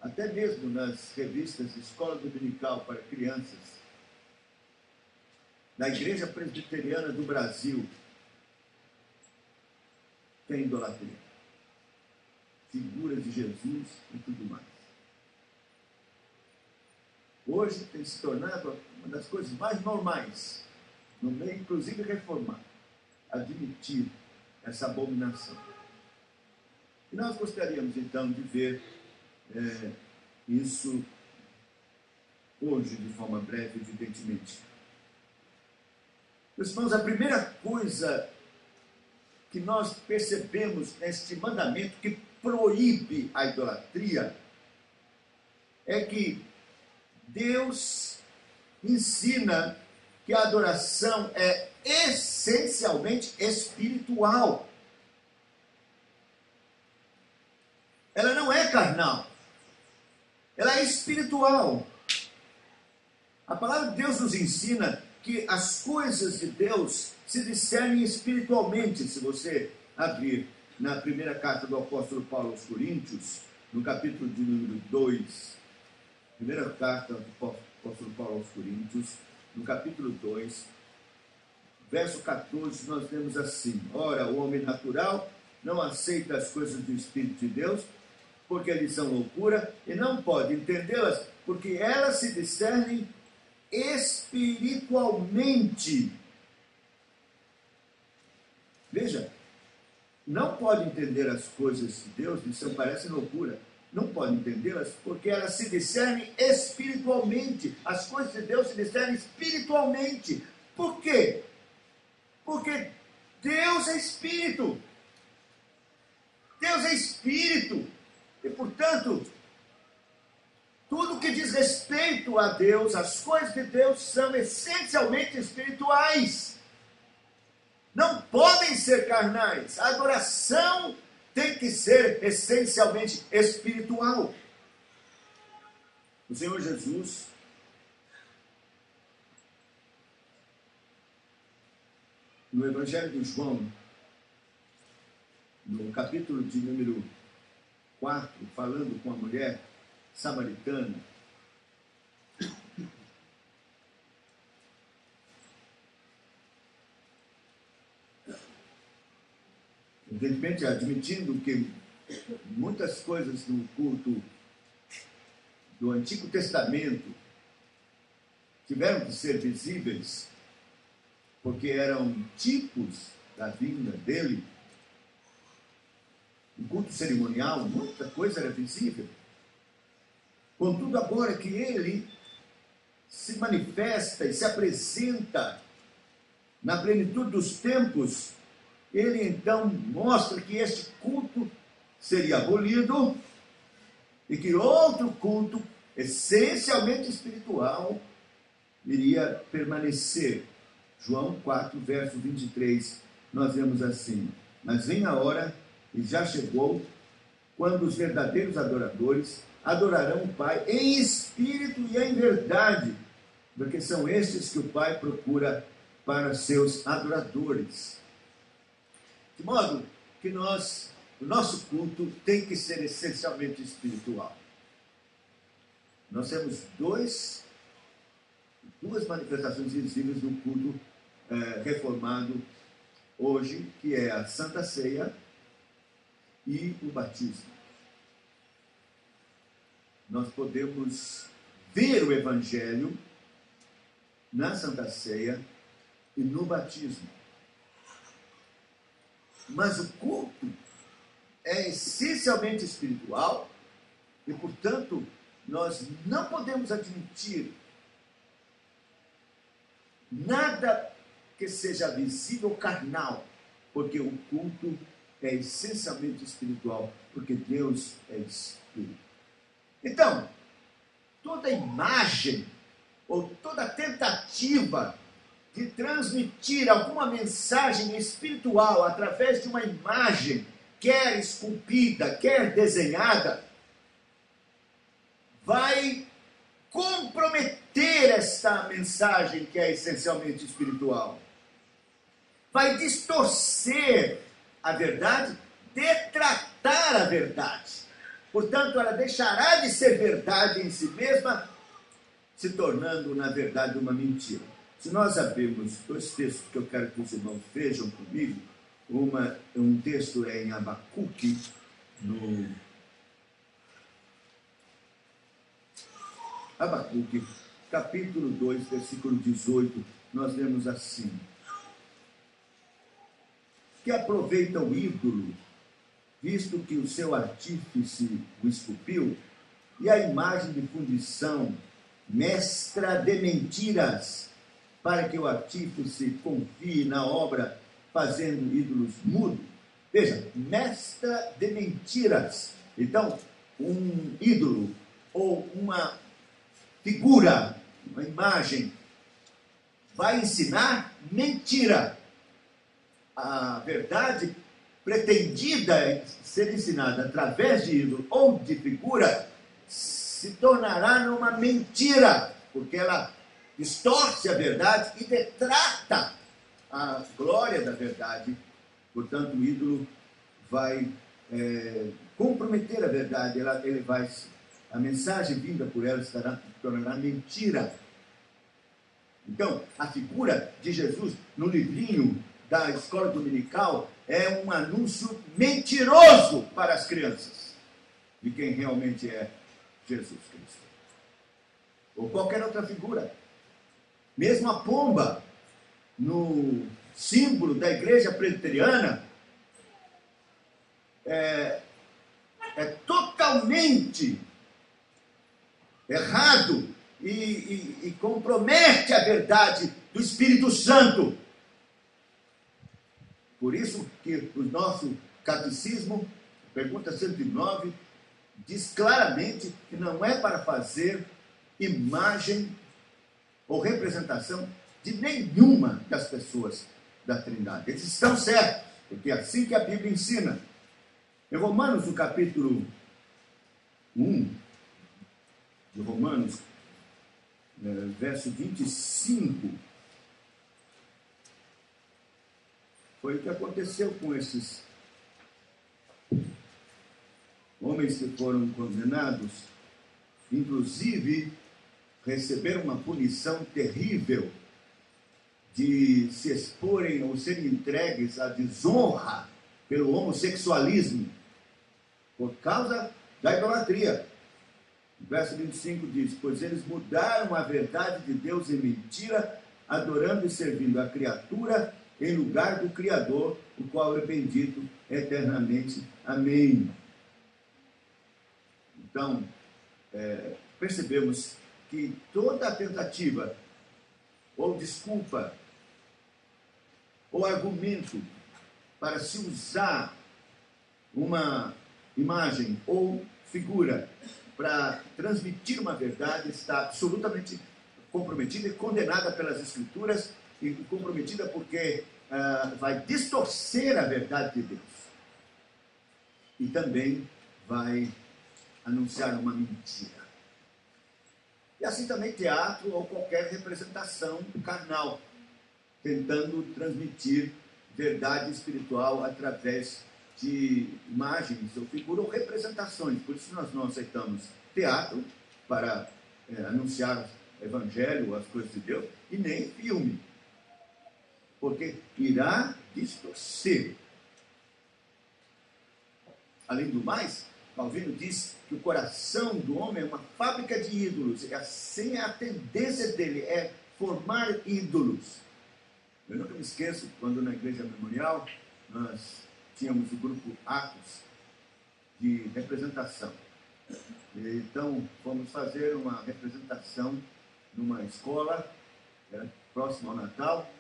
até mesmo nas revistas de Escola Dominical para Crianças, na Igreja Presbiteriana do Brasil, tem idolatria. Figuras de Jesus e tudo mais. Hoje tem se tornado uma das coisas mais normais, no meio, inclusive reformado, admitir essa abominação. E nós gostaríamos, então, de ver isso hoje, de forma breve, evidentemente. Meus irmãos, a primeira coisa que nós percebemos neste mandamento que proíbe a idolatria é que Deus ensina que a adoração é essencialmente espiritual. Ela não é carnal. Ela é espiritual. A palavra de Deus nos ensina que as coisas de Deus se discernem espiritualmente. Se você abrir na primeira carta do apóstolo Paulo aos Coríntios, no capítulo de número 2, primeira carta do apóstolo Paulo aos Coríntios, no capítulo 2, verso 14, nós temos assim: ora, o homem natural não aceita as coisas do Espírito de Deus, porque eles são loucura, e não pode entendê-las, porque elas se discernem espiritualmente. Veja, não pode entender as coisas de Deus, isso parece loucura. Não pode entendê-las porque elas se discernem espiritualmente. As coisas de Deus se discernem espiritualmente. Por quê? Porque Deus é espírito. Deus é espírito. E, portanto, tudo que diz respeito a Deus, as coisas de Deus, são essencialmente espirituais. Não podem ser carnais. A adoração tem que ser essencialmente espiritual. O Senhor Jesus, no Evangelho de João, no capítulo de número 4, falando com a mulher samaritana, evidentemente admitindo que muitas coisas no culto do Antigo Testamento tiveram que ser visíveis, porque eram tipos da vinda dele. No culto cerimonial, muita coisa era visível. Contudo, agora que ele se manifesta e se apresenta na plenitude dos tempos, ele então mostra que este culto seria abolido e que outro culto, essencialmente espiritual, iria permanecer. João 4, verso 23, nós vemos assim: mas vem a hora, e já chegou, quando os verdadeiros adoradores adorarão o Pai em espírito e em verdade, porque são estes que o Pai procura para seus adoradores. De modo que o nosso culto tem que ser essencialmente espiritual. Nós temos duas manifestações visíveis do culto reformado hoje, que é a Santa Ceia e o batismo. Nós podemos ver o Evangelho na Santa Ceia e no batismo. Mas o culto é essencialmente espiritual e, portanto, nós não podemos admitir nada que seja visível carnal, porque o culto é essencialmente espiritual, porque Deus é espírito. Então, toda imagem ou toda tentativa de transmitir alguma mensagem espiritual através de uma imagem, quer esculpida, quer desenhada, vai comprometer esta mensagem que é essencialmente espiritual. Vai distorcer a verdade, detratar a verdade. Portanto, ela deixará de ser verdade em si mesma, se tornando, na verdade, uma mentira. Se nós abrirmos dois textos que eu quero que os irmãos vejam comigo, um texto é em Abacuque, no Abacuque, capítulo 2, versículo 18, nós lemos assim: que aproveita o ídolo, visto que o seu artífice o esculpiu, e a imagem de fundição, mestra de mentiras, para que o artífice confie na obra, fazendo ídolos mudos. Veja, mestra de mentiras. Então, um ídolo ou uma figura, uma imagem, vai ensinar mentira. A verdade pretendida ser ensinada através de ídolo ou de figura se tornará numa mentira, porque ela distorce a verdade e detrata a glória da verdade. Portanto, o ídolo vai comprometer a verdade, a mensagem vinda por ela se tornará mentira. Então, a figura de Jesus no livrinho da escola dominical é um anúncio mentiroso para as crianças de quem realmente é Jesus Cristo. Ou qualquer outra figura. Mesmo a pomba, no símbolo da igreja presbiteriana, é totalmente errado e compromete a verdade do Espírito Santo. Por isso que o nosso catecismo, pergunta 109, diz claramente que não é para fazer imagem ou representação de nenhuma das pessoas da Trindade. Eles estão certos, porque é assim que a Bíblia ensina. Em Romanos, no capítulo 1 de Romanos, verso 25, foi o que aconteceu com esses homens que foram condenados, inclusive receberam uma punição terrível de se exporem ou serem entregues à desonra pelo homossexualismo, por causa da idolatria. O verso 25 diz: pois eles mudaram a verdade de Deus em mentira, adorando e servindo a criatura em lugar do Criador, o qual é bendito eternamente. Amém. Então, percebemos que toda a tentativa, ou desculpa, ou argumento para se usar uma imagem ou figura para transmitir uma verdade está absolutamente comprometida e condenada pelas Escrituras, e comprometida porque vai distorcer a verdade de Deus. E também vai anunciar uma mentira. E assim também teatro ou qualquer representação carnal, tentando transmitir verdade espiritual através de imagens ou figuras ou representações. Por isso nós não aceitamos teatro para anunciar o evangelho, as coisas de Deus, e nem filme, porque irá distorcer. Além do mais, Calvino diz que o coração do homem é uma fábrica de ídolos, e assim a tendência dele é formar ídolos. Eu nunca me esqueço, quando na Igreja Memorial nós tínhamos o grupo Atos de representação. Então, fomos fazer uma representação numa escola, era próximo ao Natal,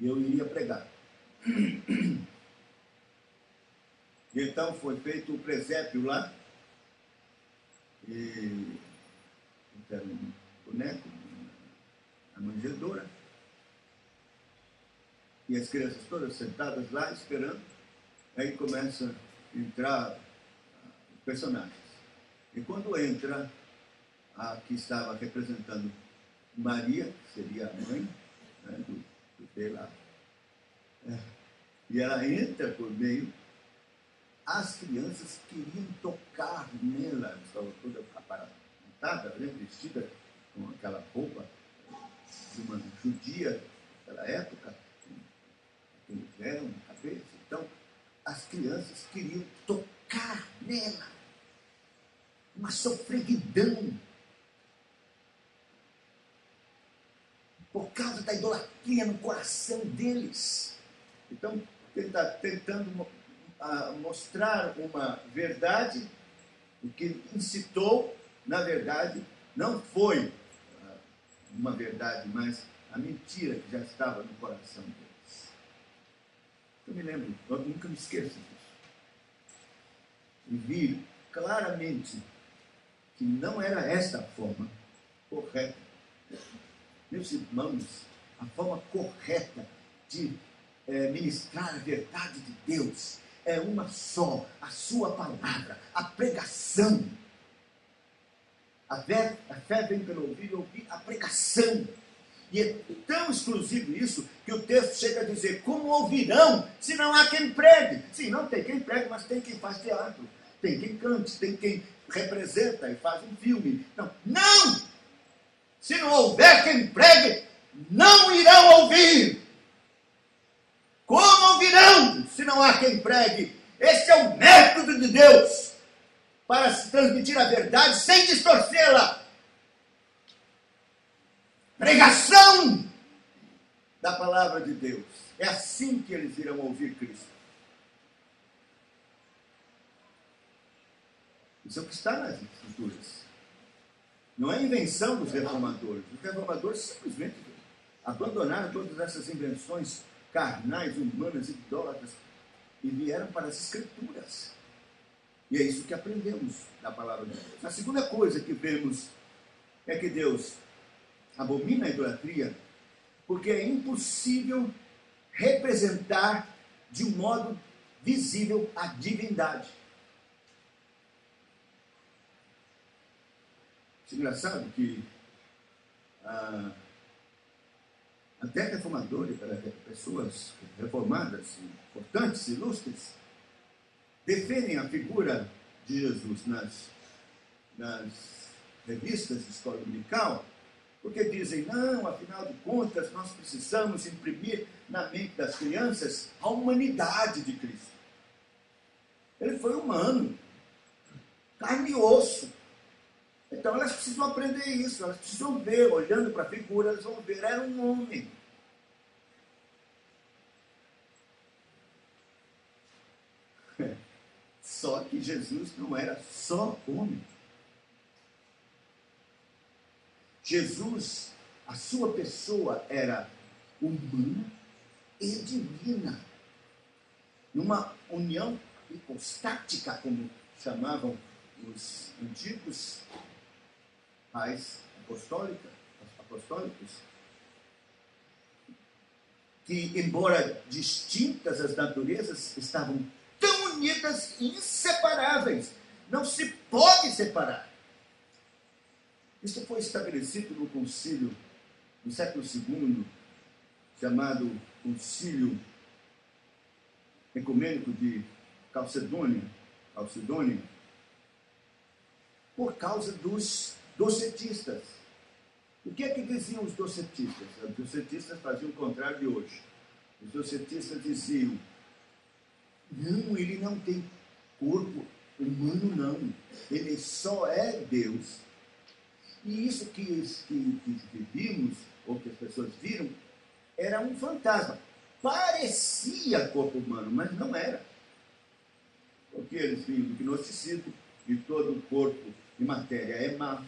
e eu iria pregar. E então foi feito o presépio lá, e era um boneco, a manjedoura, e as crianças todas sentadas lá esperando. Aí começa a entrar os personagens. E quando entra a que estava representando Maria, que seria a mãe, né, do bebê lá, e ela entra por meio, as crianças queriam tocar nela, estava toda aparatada, vestida com aquela roupa de uma judia daquela época, com aquele véu na cabeça. Então, as crianças queriam tocar nela. Uma sofreguidão. Por causa da idolatria no coração deles. Então, ele está tentando mostrar uma verdade, o que incitou, na verdade, não foi uma verdade, mas a mentira que já estava no coração deles. Eu me lembro, eu nunca me esqueço disso. E vi claramente que não era esta a forma correta. Meus irmãos, a forma correta de ministrar a verdade de Deus é uma só, a sua palavra, a pregação. A fé vem pelo ouvir e ouvir a pregação. E é tão exclusivo isso que o texto chega a dizer: como ouvirão se não há quem pregue? Sim, não tem quem pregue, mas tem quem faz teatro, tem quem cante, tem quem representa e faz um filme. Não! Se não houver quem pregue, não irão ouvir. Como ouvirão se não há quem pregue? Este é o método de Deus para se transmitir a verdade sem distorcê-la. Pregação da palavra de Deus. É assim que eles irão ouvir Cristo. Isso é o que está nas Escrituras. Não é invenção dos reformadores. Os reformadores simplesmente abandonaram todas essas invenções carnais, humanas, idólatras e vieram para as Escrituras. E é isso que aprendemos da palavra de Deus. A segunda coisa que vemos é que Deus abomina a idolatria porque é impossível representar de um modo visível a divindade. É engraçado que até reformadores, pessoas reformadas, importantes, ilustres, defendem a figura de Jesus nas revistas de escola dominical, porque dizem: não, afinal de contas, nós precisamos imprimir na mente das crianças a humanidade de Cristo. Ele foi humano, carne e osso. Então elas precisam aprender isso, elas precisam ver, olhando para a figura, elas vão ver, era um homem. Só que Jesus não era só homem. Jesus, a sua pessoa era humana e divina. Numa união hipostática, como chamavam os antigos pais apostólicos, que, embora distintas as naturezas, estavam tão unidas e inseparáveis. Não se pode separar. Isso foi estabelecido no concílio do século II, chamado Concílio Ecumênico de Calcedônia, por causa dos docetistas. O que é que diziam os docetistas? Os docetistas faziam o contrário de hoje. Os docetistas diziam: não, ele não tem corpo humano, não. Ele só é Deus. E isso que vimos, ou que as pessoas viram, era um fantasma. Parecia corpo humano, mas não era. Porque eles vinham do gnosticismo, e todo o corpo de matéria é má,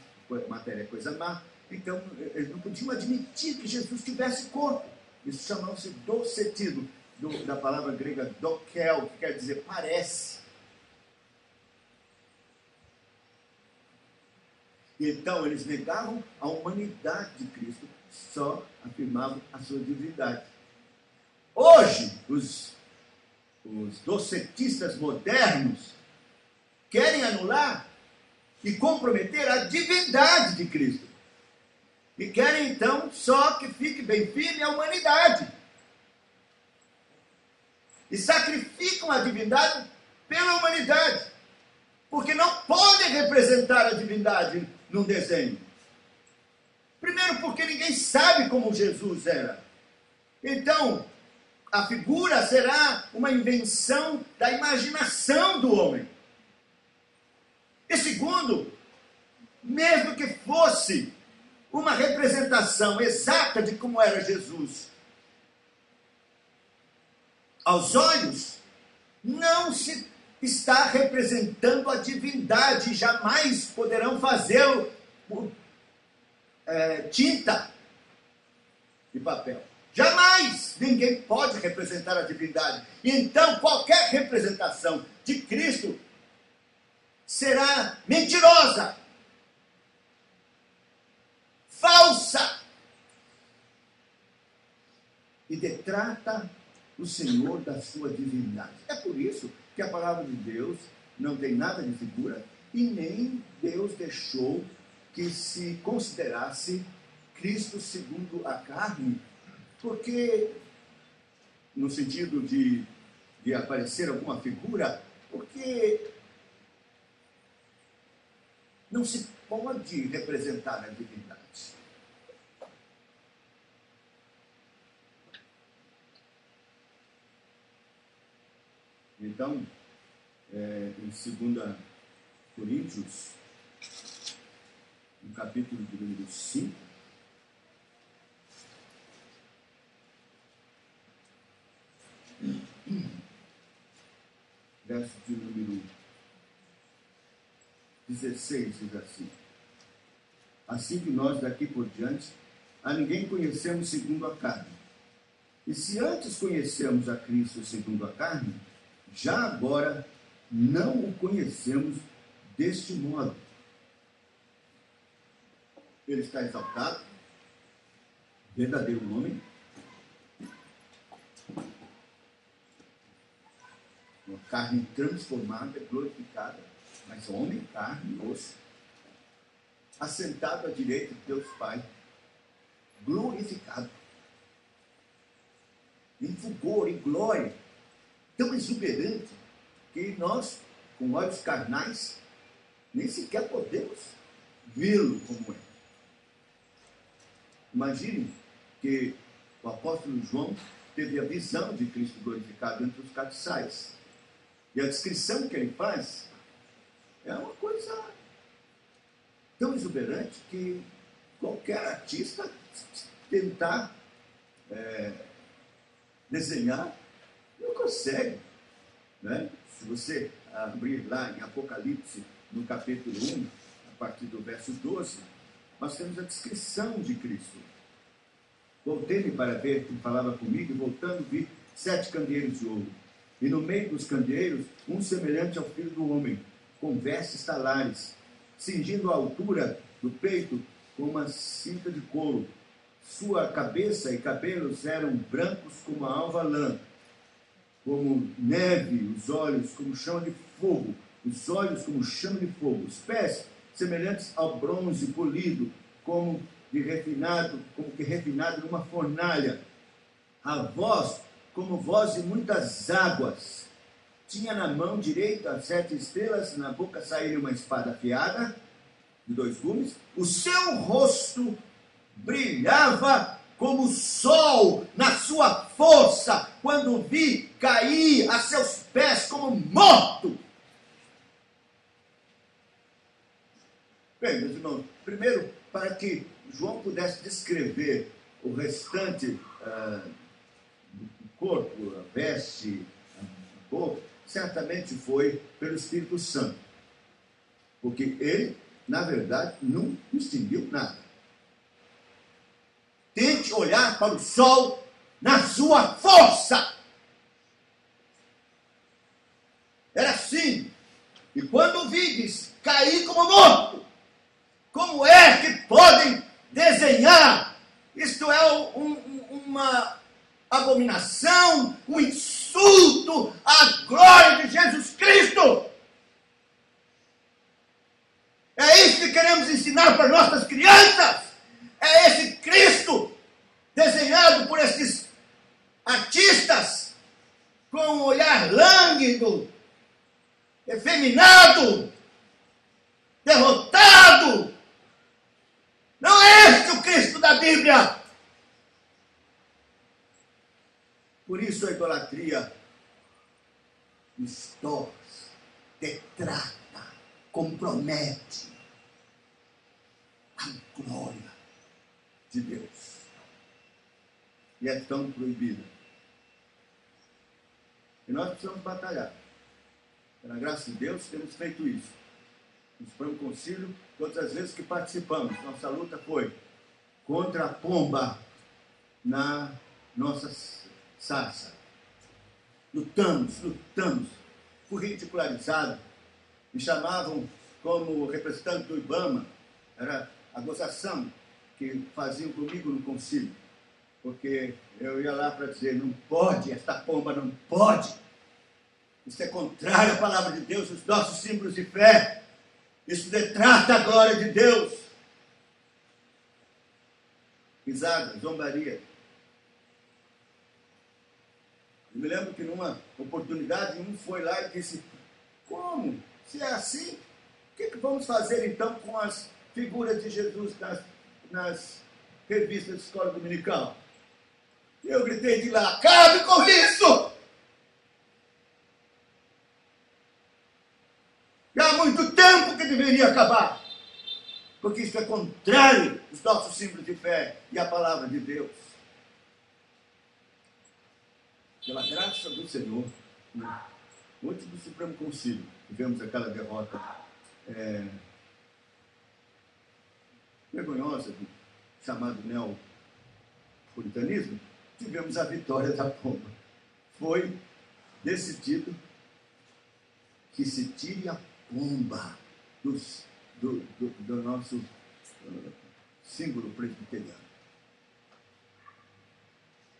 matéria é coisa má. Então, eles não podiam admitir que Jesus tivesse corpo. Isso chamava-se docetismo, da palavra grega dokel, que quer dizer parece. Então, eles negavam a humanidade de Cristo, só afirmavam a sua divindade. Hoje, os docetistas modernos querem anular e comprometer a divindade de Cristo. E querem, então, só que fique bem firme a humanidade. E sacrificam a divindade pela humanidade. Porque não pode representar a divindade num desenho. Primeiro porque ninguém sabe como Jesus era. Então, a figura será uma invenção da imaginação do homem. E segundo, mesmo que fosse uma representação exata de como era Jesus, aos olhos, não se está representando a divindade, jamais poderão fazê-lo por tinta e papel. Jamais ninguém pode representar a divindade. Então, qualquer representação de Cristo será mentirosa, falsa, e detrata o Senhor da sua divindade. É por isso que a palavra de Deus não tem nada de figura e nem Deus deixou que se considerasse Cristo segundo a carne, porque, no sentido de aparecer alguma figura, porque não se pode representar a divindade. Então, em 2 Coríntios, no capítulo de número 5, verso de número 16, diz assim: assim que nós daqui por diante a ninguém conhecemos segundo a carne. E se antes conhecemos a Cristo segundo a carne, já agora não o conhecemos deste modo. Ele está exaltado, verdadeiro homem, uma carne transformada, glorificada, mas homem, carne e osso, assentado à direita de Deus Pai, glorificado, em fulgor, em glória, tão exuberante que nós, com olhos carnais, nem sequer podemos vê-lo como é. Imagine que o apóstolo João teve a visão de Cristo glorificado entre os castiçais. E a descrição que ele faz é uma coisa tão exuberante que qualquer artista tentar desenhar não consegue, né? Se você abrir lá em Apocalipse, no capítulo 1, a partir do verso 12, nós temos a descrição de Cristo. Voltei-me para ver quem falava comigo, e voltando vi 7 candeeiros de ouro. E no meio dos candeeiros, um semelhante ao Filho do Homem, com vestes talares, cingindo a altura do peito com uma cinta de couro. Sua cabeça e cabelos eram brancos como a alva lã, como neve, os olhos como chama de fogo, os olhos como chama de fogo, os pés semelhantes ao bronze polido, como que refinado numa fornalha, a voz como voz de muitas águas. Tinha na mão direita 7 estrelas, na boca saíra uma espada afiada, de 2 gumes, o seu rosto brilhava como o sol na sua força, quando vi cair a seus pés como morto. Bem, meus irmãos, primeiro, para que João pudesse descrever o restante do corpo, a veste, a boca, certamente foi pelo Espírito Santo. Porque ele, na verdade, não distinguiu nada. Tente olhar para o sol na sua força. Era assim. E quando vides cair como morto, como é que podem desenhar? Isto é uma abominação, um insulto à glória de Jesus Cristo. É isso que queremos ensinar para nossas crianças. É esse Cristo desenhado por esses artistas com um olhar lânguido, efeminado, derrotado. Não é este o Cristo da Bíblia. Por isso a idolatria distorce, detrata, compromete a glória de Deus. E é tão proibida. E nós precisamos batalhar. Pela graça de Deus, temos feito isso. No Supremo Concílio, todas as vezes que participamos, nossa luta foi contra a pomba na nossa sarça. Lutamos. Fui ridicularizado. Me chamavam como representante do IBAMA. Era a gozação que faziam comigo no concílio. Porque eu ia lá para dizer, não pode, esta pomba não pode. Isso é contrário à palavra de Deus, os nossos símbolos de fé. Isso detrata a glória de Deus. Risada, zombaria. Eu me lembro que numa oportunidade um foi lá e disse, como? Se é assim, o que vamos fazer então com as figuras de Jesus nas revistas de escola dominical? E eu gritei de lá, acabe com isso! Já há muito tempo que deveria acabar. Porque isso é contrário aos nossos símbolos de fé e à palavra de Deus. Pela graça do Senhor, antes do Supremo Concílio, tivemos aquela derrota vergonhosa do chamado neopuritanismo, tivemos a vitória da pomba. Foi decidido que se tire a pomba do nosso símbolo presbiteriano.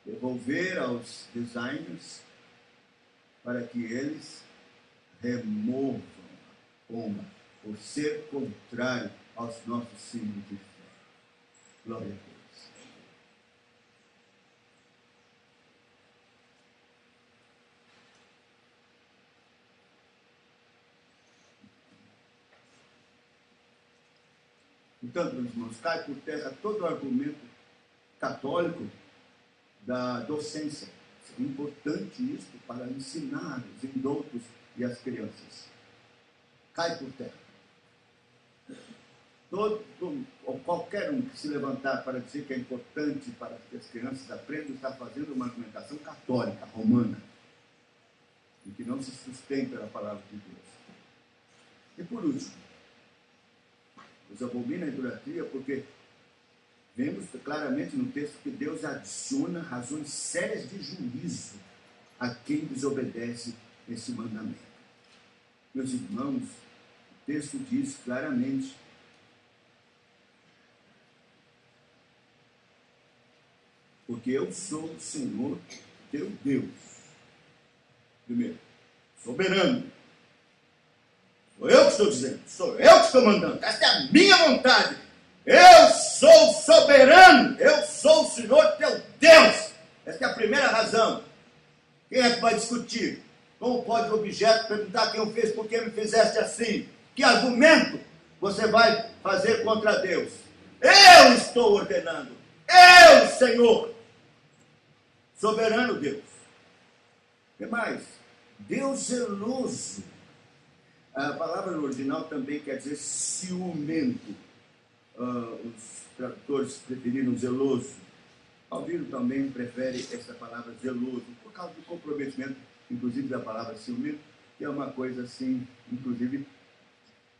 Devolver aos designers para que eles removam a pomba por ser contrário aos nossos símbolos de fé. Glória a Deus. Portanto, meus irmãos, cai por terra todo o argumento católico da docência. É importante isso para ensinar os indoutos e as crianças. Cai por terra. Ou qualquer um que se levantar para dizer que é importante para que as crianças aprendam, está fazendo uma argumentação católica, romana, e que não se sustenta pela palavra de Deus. E por último, os abomina a idolatria porque vemos claramente no texto que Deus adiciona razões sérias de juízo a quem desobedece esse mandamento. Meus irmãos, o texto diz claramente porque eu sou o Senhor teu Deus. Primeiro, soberano. Sou eu que estou dizendo, sou eu que estou mandando, essa é a minha vontade. Eu sou soberano, eu sou o Senhor teu Deus. Essa é a primeira razão. Quem é que vai discutir? Como pode o objeto perguntar quem o fez, por que me fizeste assim? Que argumento você vai fazer contra Deus? Eu estou ordenando, eu, Senhor. Soberano Deus. O que mais? Deus zeloso. A palavra no original também quer dizer ciumento. Os tradutores preferiram zeloso. Calvino também prefere essa palavra zeloso, por causa do comprometimento, inclusive da palavra ciumento, que é uma coisa assim, inclusive,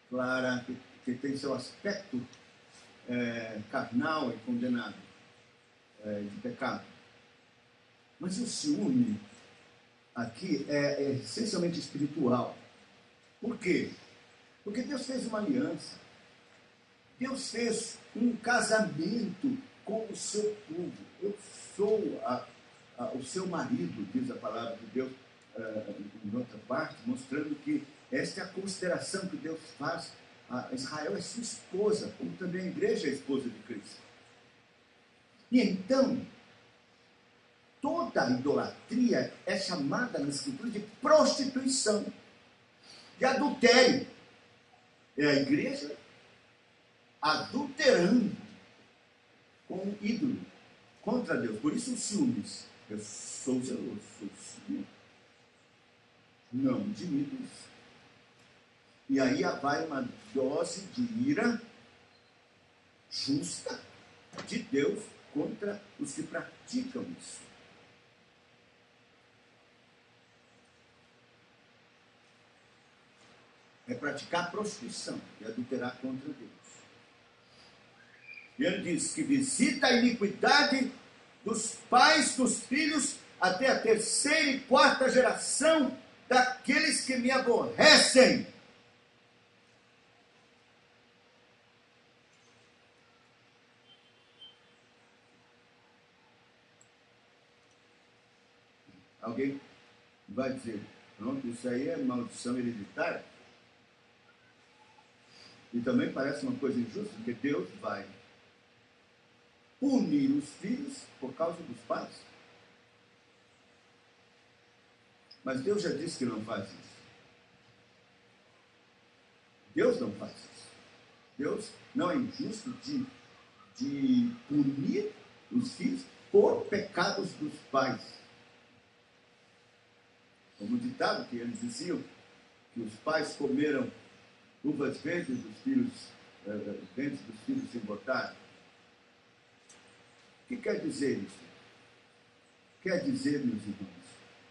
clara, que tem seu aspecto carnal e condenado, de pecado. Mas o ciúme aqui é essencialmente espiritual. Por quê? Porque Deus fez uma aliança. Deus fez um casamento com o seu povo. Eu sou o seu marido, diz a palavra de Deus em outra parte, mostrando que esta é a consideração que Deus faz. Israel é sua esposa, como também a igreja é a esposa de Cristo. E então, toda a idolatria é chamada na Escritura de prostituição. de adultério. É a igreja adulterando com um ídolo contra Deus. Por isso os ciúmes. Eu sou zeloso, sou ciúme. Não admito isso. E aí vai uma dose de ira justa de Deus contra os que praticam isso. É praticar prostituição e adulterar contra Deus. E ele diz que visita a iniquidade dos pais dos filhos até a 3ª e 4ª geração daqueles que me aborrecem. Alguém vai dizer, pronto, isso aí é maldição hereditária. E também parece uma coisa injusta, porque Deus vai punir os filhos por causa dos pais. Mas Deus já disse que não faz isso. Deus não faz isso. Deus não é injusto de punir os filhos por pecados dos pais. Como ditado que eles diziam que os pais comeram uvas verdes dos filhos, dentes dos filhos sem botar. O que quer dizer isso? Quer dizer, meus irmãos,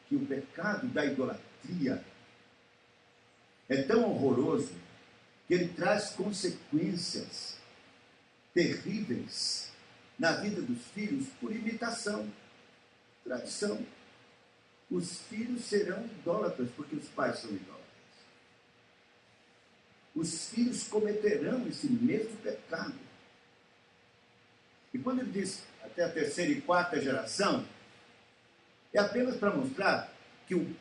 que o pecado da idolatria é tão horroroso que ele traz consequências terríveis na vida dos filhos por imitação, tradição. Os filhos serão idólatras porque os pais são idólatras. Os filhos cometerão esse mesmo pecado. E quando ele diz até a 3ª e 4ª geração, é apenas para mostrar que o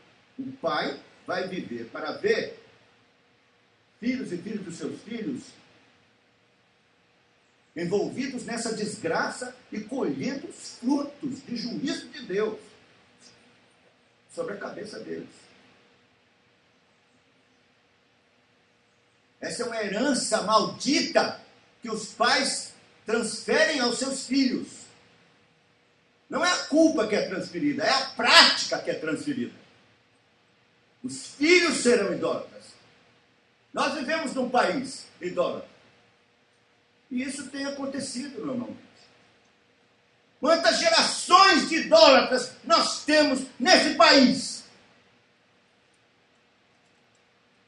pai vai viver para ver filhos e filhos dos seus filhos envolvidos nessa desgraça e colhendo os frutos de juízo de Deus sobre a cabeça deles. Essa é uma herança maldita que os pais transferem aos seus filhos. Não é a culpa que é transferida, é a prática que é transferida. Os filhos serão idólatras. Nós vivemos num país idólatra. E isso tem acontecido normalmente. Quantas gerações de idólatras nós temos nesse país?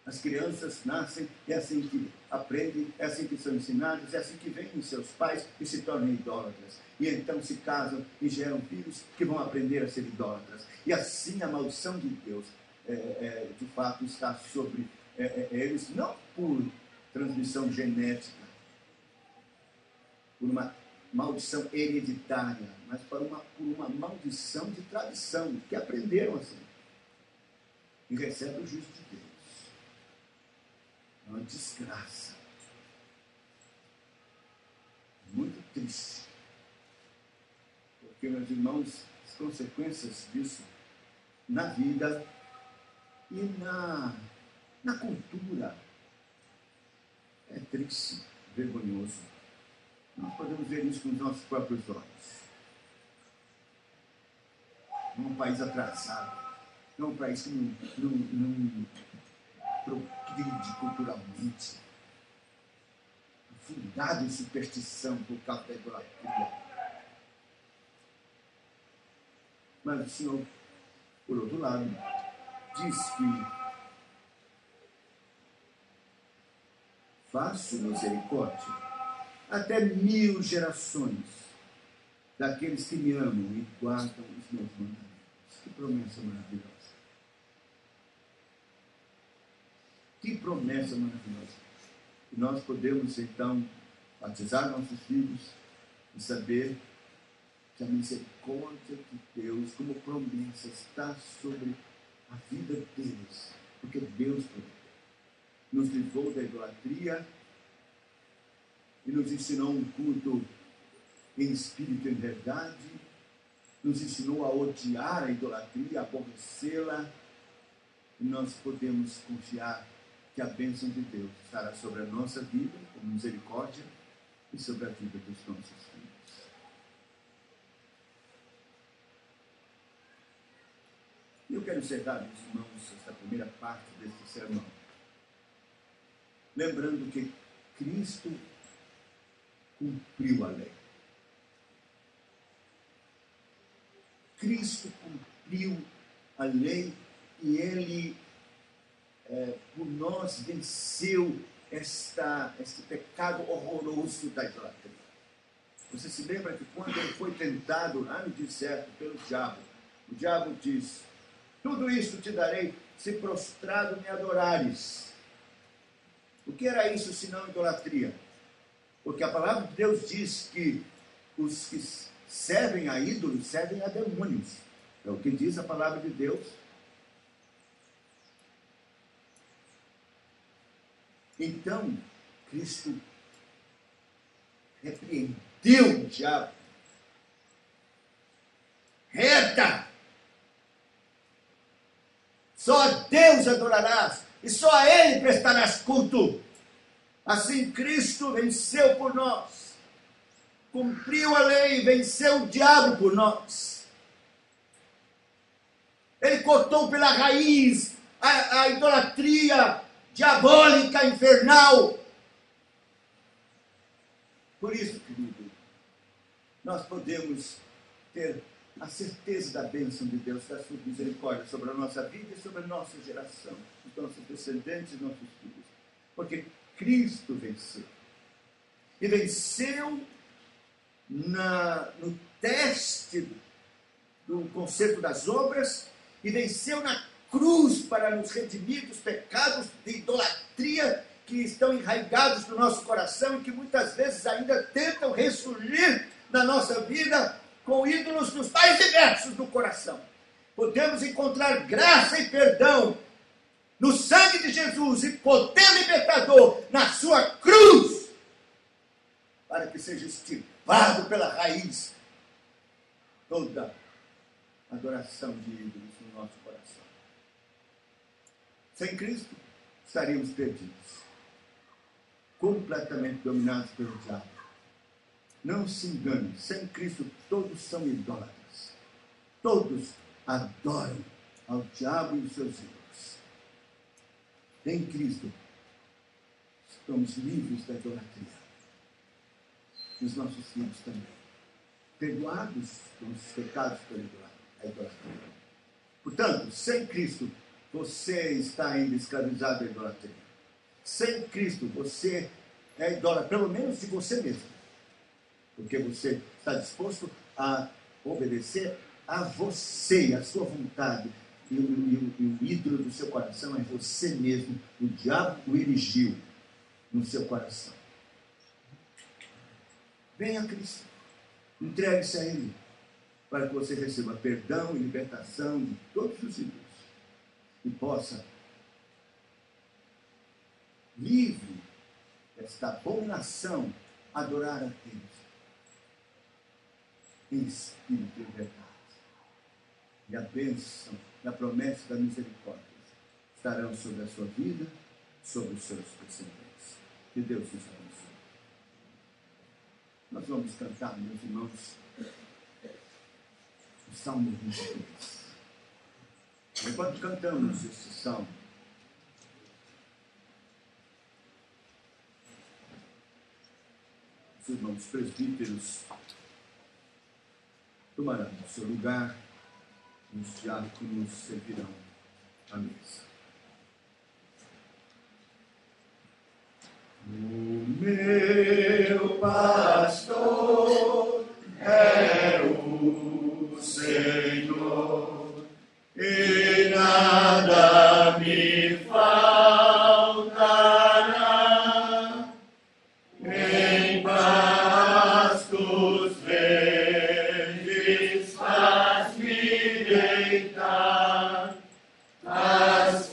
As crianças nascem, é assim que aprendem, é assim que são ensinadas, é assim que vêm seus pais e se tornam idólatras. E então se casam e geram filhos que vão aprender a ser idólatras. E assim a maldição de Deus, de fato, está sobre eles, não por transmissão genética, por uma maldição hereditária, mas por uma maldição de tradição, que aprenderam assim. E recebem o juízo de Deus. É uma desgraça. Muito triste. Porque, meus irmãos, as consequências disso na vida e na cultura é triste, vergonhoso. Nós podemos ver isso com os nossos próprios olhos. Não é um país atrasado, não é um país que não progride culturalmente, fundado em superstição por causa da idolatria. Mas o Senhor, por outro lado, diz que faço misericórdia até 1000 gerações daqueles que me amam e guardam os meus mandamentos. Que promessa maravilhosa! Que promessa maravilhosa! E nós podemos, então, batizar nossos filhos e saber que a misericórdia de Deus, como promessa, está sobre a vida deles. Porque Deus nos livrou da idolatria e nos ensinou um culto em espírito e em verdade, nos ensinou a odiar a idolatria, a aborrecê-la, e nós podemos confiar que a bênção de Deus estará sobre a nossa vida, com misericórdia, e sobre a vida dos nossos filhos. Eu quero encerrar, meus irmãos, esta primeira parte deste sermão, lembrando que Cristo cumpriu a lei. Cristo cumpriu a lei e Ele, por nós, venceu este pecado horroroso da idolatria. Você se lembra que quando Ele foi tentado lá no deserto pelo diabo, o diabo diz: tudo isto te darei se prostrado me adorares. O que era isso senão idolatria? Porque a palavra de Deus diz que os que servem a ídolos servem a demônios. É o que diz a palavra de Deus. Então, Cristo repreendeu o diabo. Reta! Só a Deus adorarás e só a Ele prestarás culto. Assim Cristo venceu por nós, cumpriu a lei, venceu o diabo por nós. Ele cortou pela raiz a idolatria diabólica, infernal. Por isso, querido, nós podemos ter a certeza da bênção de Deus, da sua misericórdia sobre a nossa vida e sobre a nossa geração, os nossos descendentes e nossos filhos. Porque Cristo venceu. E venceu no teste do concerto das obras, e venceu na cruz para nos redimir dos pecados de idolatria que estão enraigados no nosso coração e que muitas vezes ainda tentam ressurgir na nossa vida com ídolos dos mais diversos do coração. Podemos encontrar graça e perdão no sangue de Jesus e poder libertador na sua cruz, para que seja extirpado pela raiz toda adoração de ídolos no nosso coração. Sem Cristo, estaríamos perdidos, completamente dominados pelo diabo. Não se engane, sem Cristo todos são idólatras. Todos adoram ao diabo e os seus ídolos. Em Cristo, estamos livres da idolatria. Os nossos filhos também. Perdoados pelos pecados pela idolatria. Portanto, sem Cristo, você está ainda escravizado à idolatria. Sem Cristo, você é idólatra, pelo menos de você mesmo. Porque você está disposto a obedecer a você, a sua vontade. E o ídolo do seu coração é você mesmo. O diabo o erigiu no seu coração. Venha a Cristo. Entregue-se a Ele. Para que você receba perdão e libertação de todos os ídolos. E possa, livre desta abominação, adorar a Deus em espírito e verdade. E a bênção e a promessa da misericórdia estarão sobre a sua vida, sobre os seus descendentes. Que Deus nos abençoe. Nós vamos cantar, meus irmãos, o Salmo 23. Enquanto cantamos este salmo, os irmãos presbíteros tomarão o seu lugar e os diáconos servirão a mesa. O meu pastor é o Senhor, e nada me faltará. Em pastos verdes faz-me deitar, as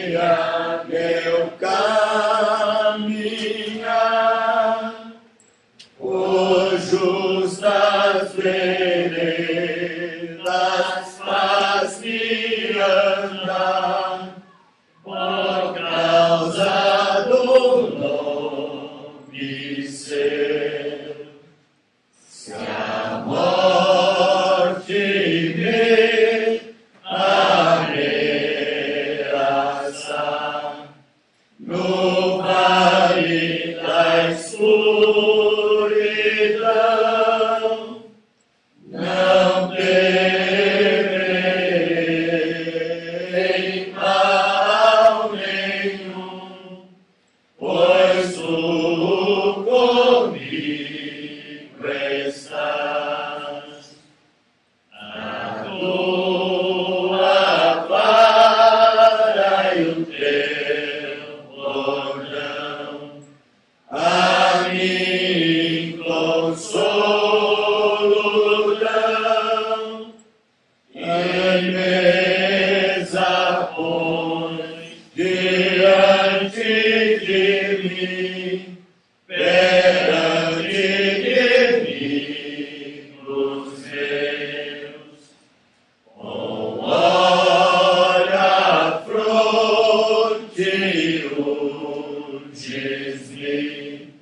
meu caminhar, por justas veredas faz-me andar, por causa do nome seu. Se a morte me ameaçar, no vale da escuridão, não temerei mal nenhum, pois tu comigo estás. A tua vara e o teu bordão a mim consolo dão, e mesa põe diante de mim, perante inimigos meus. Com olho à fronte unges-me,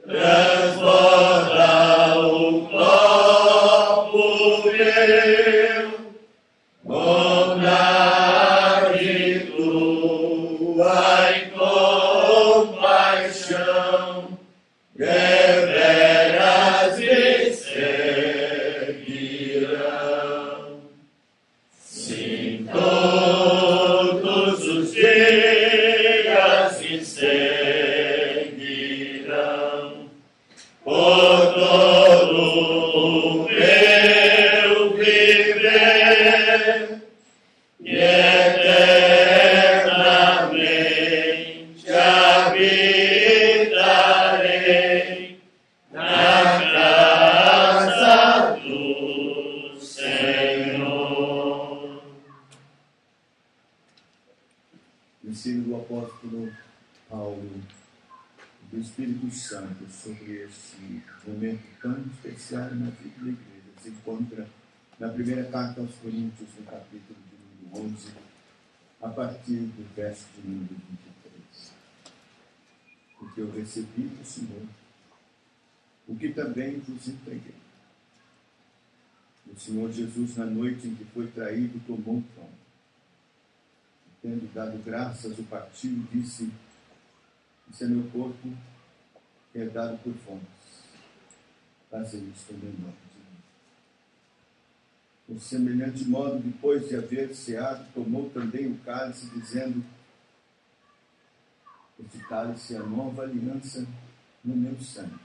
transborda o copo meu, bondade tua e compaixão, deveras me seguirão. Sim, todos os dias me seguirão, por todo o meu viver, e eternamente habitarei na casa do Senhor. Ensino do apóstolo Paulo, do Espírito Santo, sobre esse momento tão especial na vida da igreja. Se encontra na primeira carta aos Coríntios, no capítulo de número 11, a partir do verso de número 23. Porque eu recebi do Senhor o que também vos entreguei. O Senhor Jesus, na noite em que foi traído, tomou o pão. Tendo dado graças, o partiu e disse: "Isso é meu corpo, que é dado por vós. Fazei isto em memória de mim." Por semelhante modo, depois de haver ceado, tomou também o cálice, dizendo: "Este cálice é a nova aliança no meu sangue.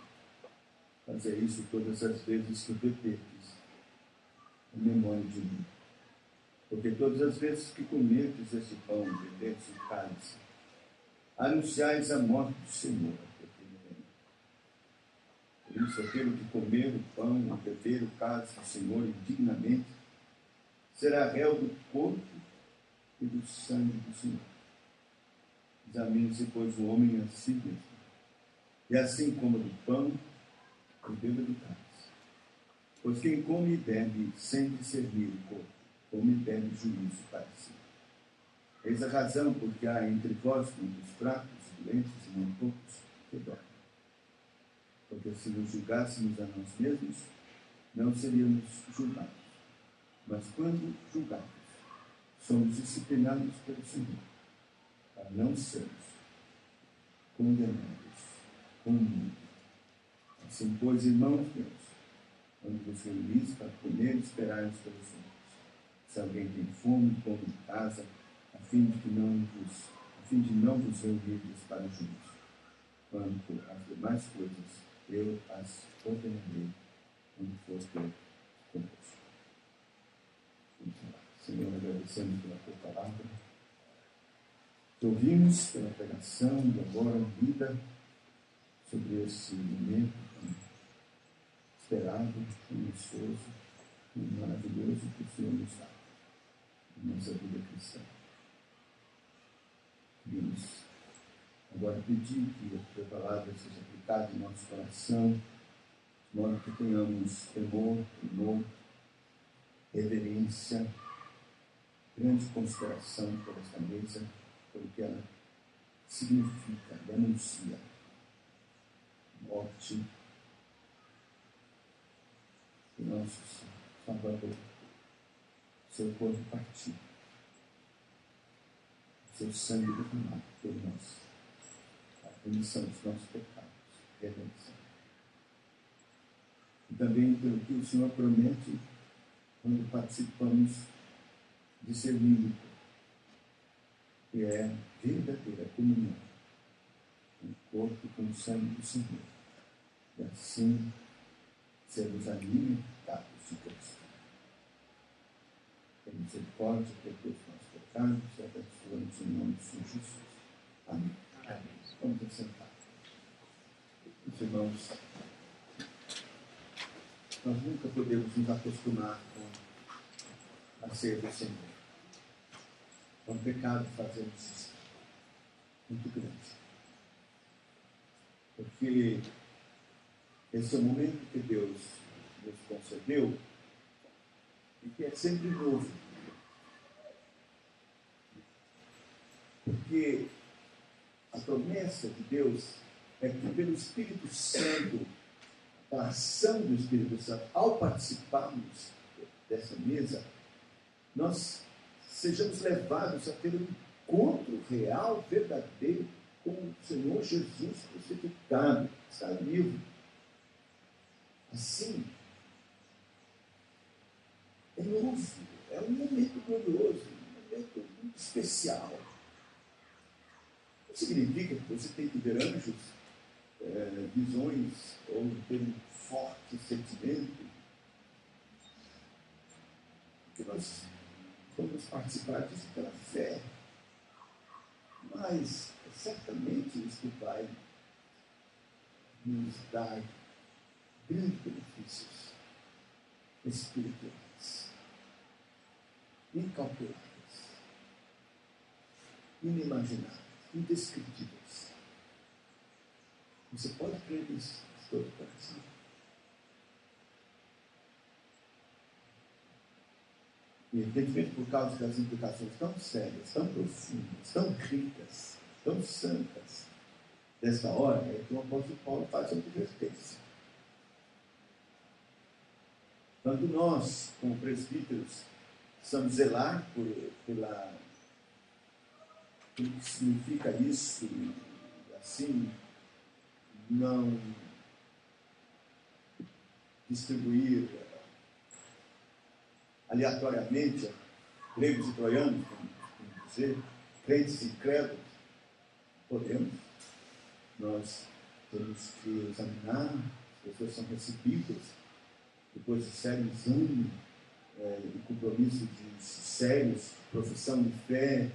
Fazei isso todas as vezes que o beberdes, em memória de mim. Porque todas as vezes que comerdes este pão e beberdes o cálice, anunciais a morte do Senhor até que ele venha. Por isso, aquele que comer o pão ou beber o cálice do Senhor indignamente, será réu do corpo e do sangue do Senhor. Examine-se, pois, o homem a si mesmo, e assim coma do pão e beba do cálice. Pois quem come e bebe sem discernir o corpo, come e bebe juízo para si. Eis a razão porque há entre vós muitos fracos, doentes e não poucos que dormem. Porque se nos julgássemos a nós mesmos, não seríamos julgados. Mas quando julgados, somos disciplinados pelo Senhor, para não sermos condenados com o mundo. Assim, pois, irmãos meus, quando vos reunis para comer, esperai uns pelos outros. Se alguém tem fome, come em casa, a fim de não vos reunirdes para juízo. Quanto às demais coisas, eu as ordenarei quando for ter convosco. Senhor, agradecemos pela tua palavra. Te ouvimos pela pregação e agora vida sobre esse momento tão esperado, tão gostoso, tão maravilhoso que o Senhor nos dá em nossa vida cristã. Queremos agora pedir que a tua palavra seja aplicada em nosso coração, de modo que tenhamos temor, reverência, grande consideração por esta mesa, pelo que ela significa e anuncia morte de nosso Salvador, seu corpo partido, seu sangue derramado por nós, a remissão dos nossos pecados, redenção. E também pelo que o Senhor promete quando participamos de ser mímico, que é verdadeira comunhão com o corpo e com o sangue do Senhor. E assim sermos alimentados de Cristo. Tem misericórdia, perdoa os nossos pecados e abençoa-nos em nome do Senhor Jesus. Amém. Amém. Vamos nos sentar. Meus irmãos, nós nunca podemos nos acostumar com a ceia do Senhor. É um pecado fazermos isso. Muito grande. Porque esse é o momento que Deus nos concedeu e que é sempre novo. Porque a promessa de Deus é que pelo Espírito Santo, a ação do Espírito Santo, ao participarmos dessa mesa, nós sejamos levados a ter um encontro real, verdadeiro, com o Senhor Jesus crucificado, está vivo. Assim, é novo, é um momento glorioso, um momento muito especial. Não significa que você tem que ver anjos, visões, ou ter um forte sentimento. Porque nós vamos participar disso pela fé. Mas, certamente, isso vai nos dar grandes benefícios espirituais, incalculáveis, inimagináveis, indescritíveis. Você pode crer nisso de todo o coração. E evidentemente por causa das implicações tão sérias, tão profundas, tão ricas, tão santas desta hora, é que o apóstolo Paulo faz uma advertência. Tanto nós, como presbíteros, precisamos zelar pelo que significa isso, assim, não distribuir aleatoriamente gregos e troianos, como dizer, crentes e incrédulos. Podemos. Nós temos que examinar, as pessoas são recebidas depois de sério exame e compromisso de sérios, profissão de fé.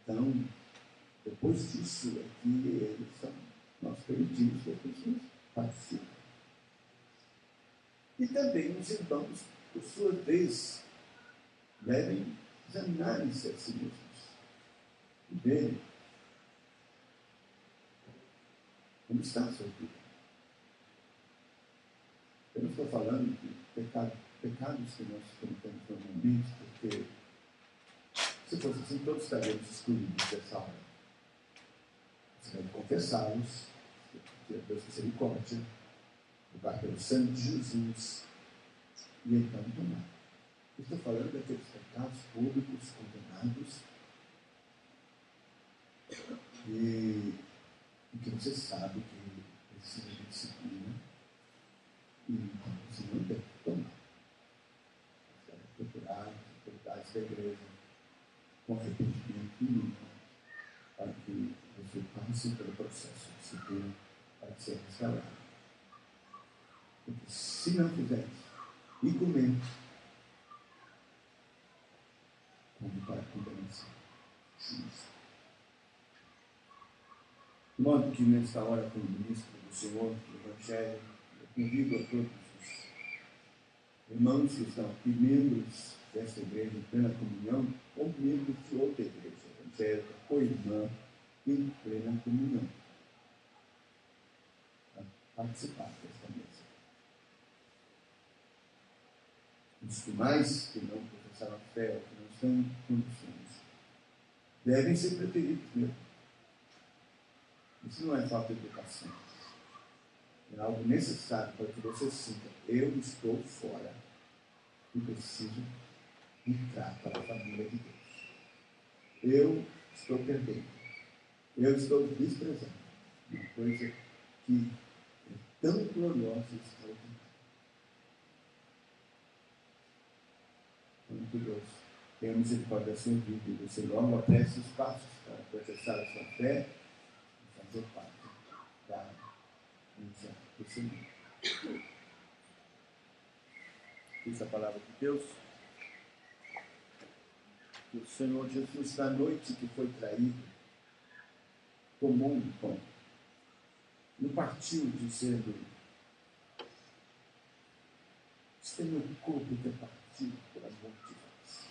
Então, depois disso, é que eles são, nós permitimos que as pessoas participem. E também os irmãos, por sua vez, devem examinar-se a si mesmos e verem como está a sua vida. Eu não estou falando de pecados que nós cometemos normalmente, porque se fosse assim, todos estaríamos excluídos dessa hora. Você deve confessá-los, pedir a Deus misericórdia, lugar pelo sangue de Jesus, e então tomar. Eu estou falando daqueles pecados públicos, condenados, e que você sabe que precisa de disciplina, e então você não deve tomar. Você deve procurar as autoridades da igreja com arrependimento mínimo, para que você passe pelo processo de disciplina para ser restaurado. Porque se não fizer isso, e comer, come para a condenação. De modo que nesta hora, como ministro do Senhor, do Evangelho, eu convido a todos os irmãos que estão aqui, membros desta igreja em plena comunhão, ou membros de outra igreja evangélica, sua irmã em plena comunhão. Para participar desta mesa. Os demais que não professaram a fé, ou que não estão em condições, devem ser preferidos mesmo. Isso não é falta de educação. É algo necessário para que você sinta: eu estou fora e preciso entrar para a família de Deus. Eu estou perdendo. Eu estou desprezando uma coisa que é tão gloriosa e extraordinária. Muito Deus tenha misericórdia da sua vida e você logo apresse os passos para professar a sua fé e fazer parte da igreja do Senhor. Diz a palavra de Deus que o Senhor Jesus, na noite que foi traído, tomou um pão e partiu, dizendo: este é meu corpo que é partido por amor de vós.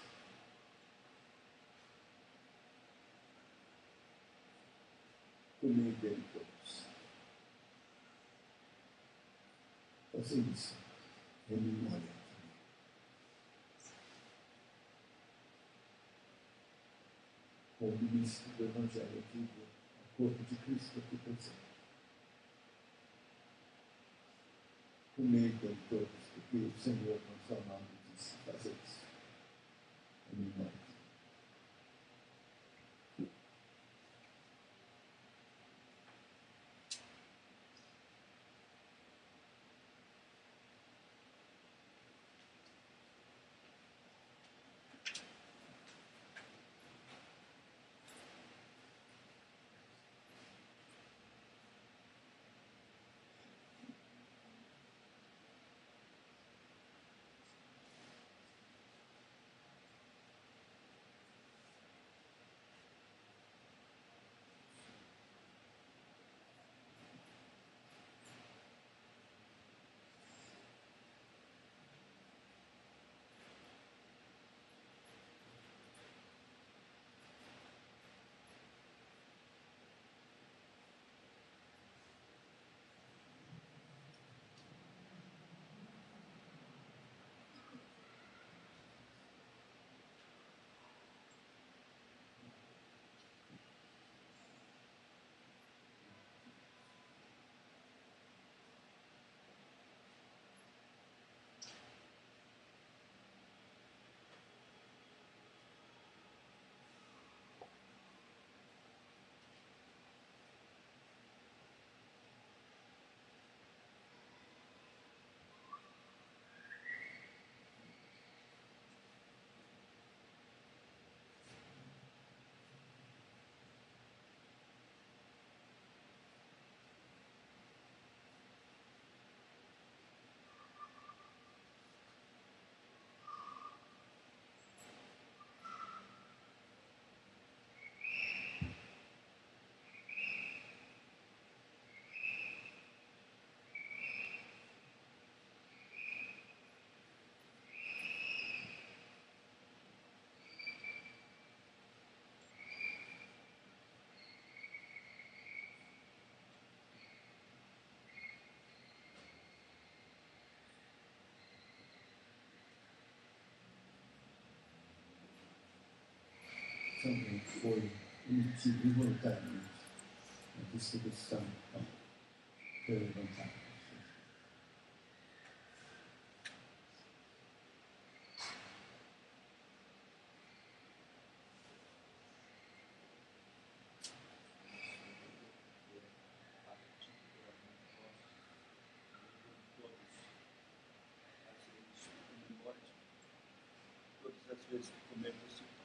Comei dele todos. Fazer isso em memória. Como ministro do Evangelho, digo, o corpo de Cristo aqui presente. Comei dele todos, porque o Senhor, no seu nome, disse fazer isso em memória. Também foi emitido involuntariamente a distribuição foi levantada. Todas as vezes que comemos esse pão,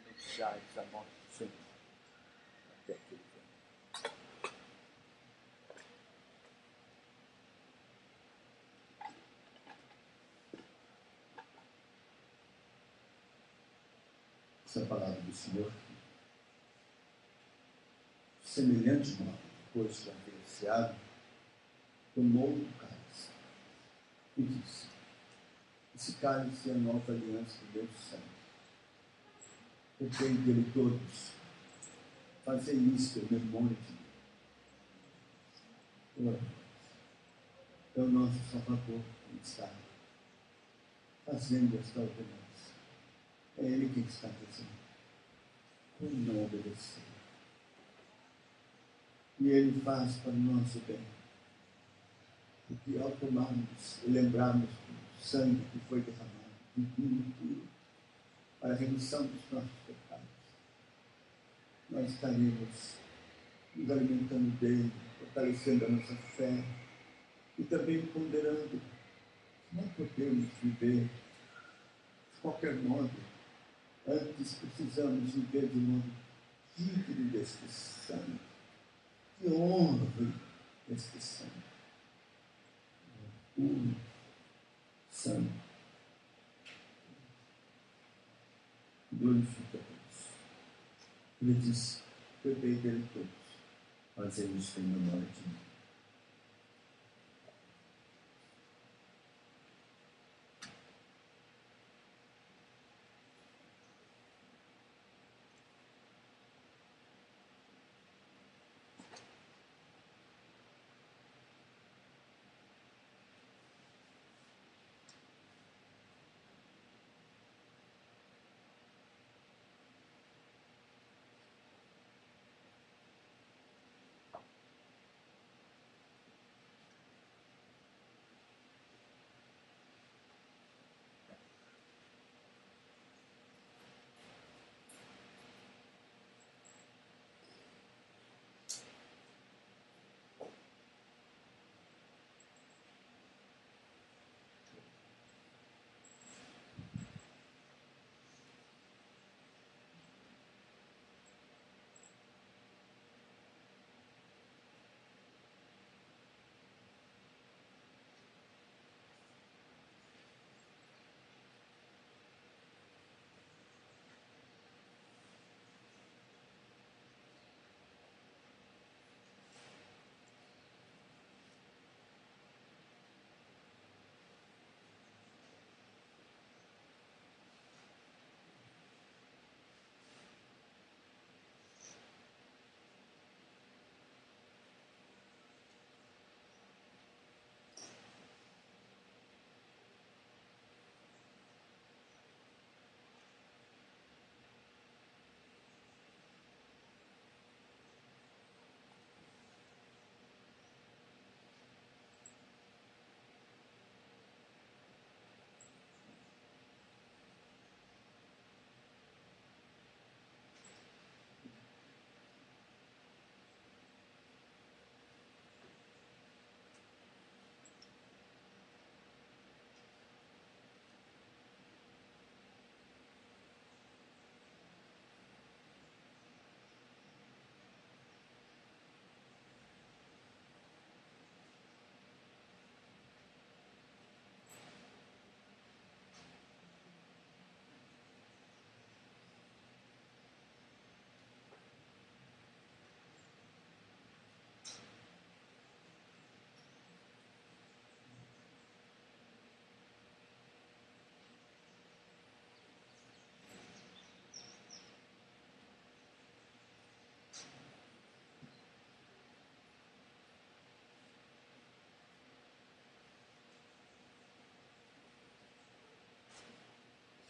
anunciais a morte do Senhor até que ele venha. Essa palavra do Senhor, semelhante modo, depois de haver ceado, tomou o cálice e disse: esse cálice é a nova aliança do meu sangue. Bebei dele todos, fazer isso em memória de Deus. É o nosso Salvador que está fazendo esta ordenança. É Ele que está fazendo. Como não obedecer? E Ele faz para o nosso bem. Porque ao tomarmos e lembrarmos do sangue que foi derramado, divino puro, para a remissão dos nossos pecados, nós estaremos nos alimentando dele, fortalecendo a nossa fé e também ponderando que não podemos viver de qualquer modo. Antes precisamos viver de modo digno deste sangue, que honre este sangue, puro sangue. Glorifica a Deus. Ele diz: bebei dele todos, fazemos isso em memória de mim.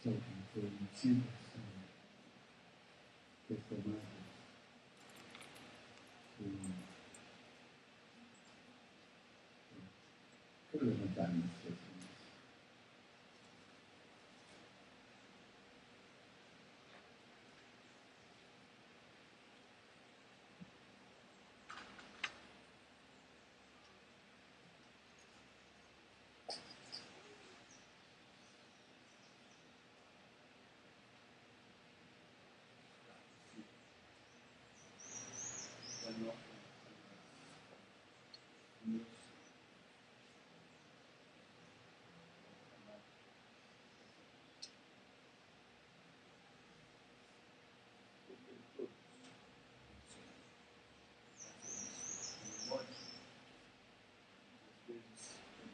Se alguém foi mentido, foi tomado por levantar minhas pessoas.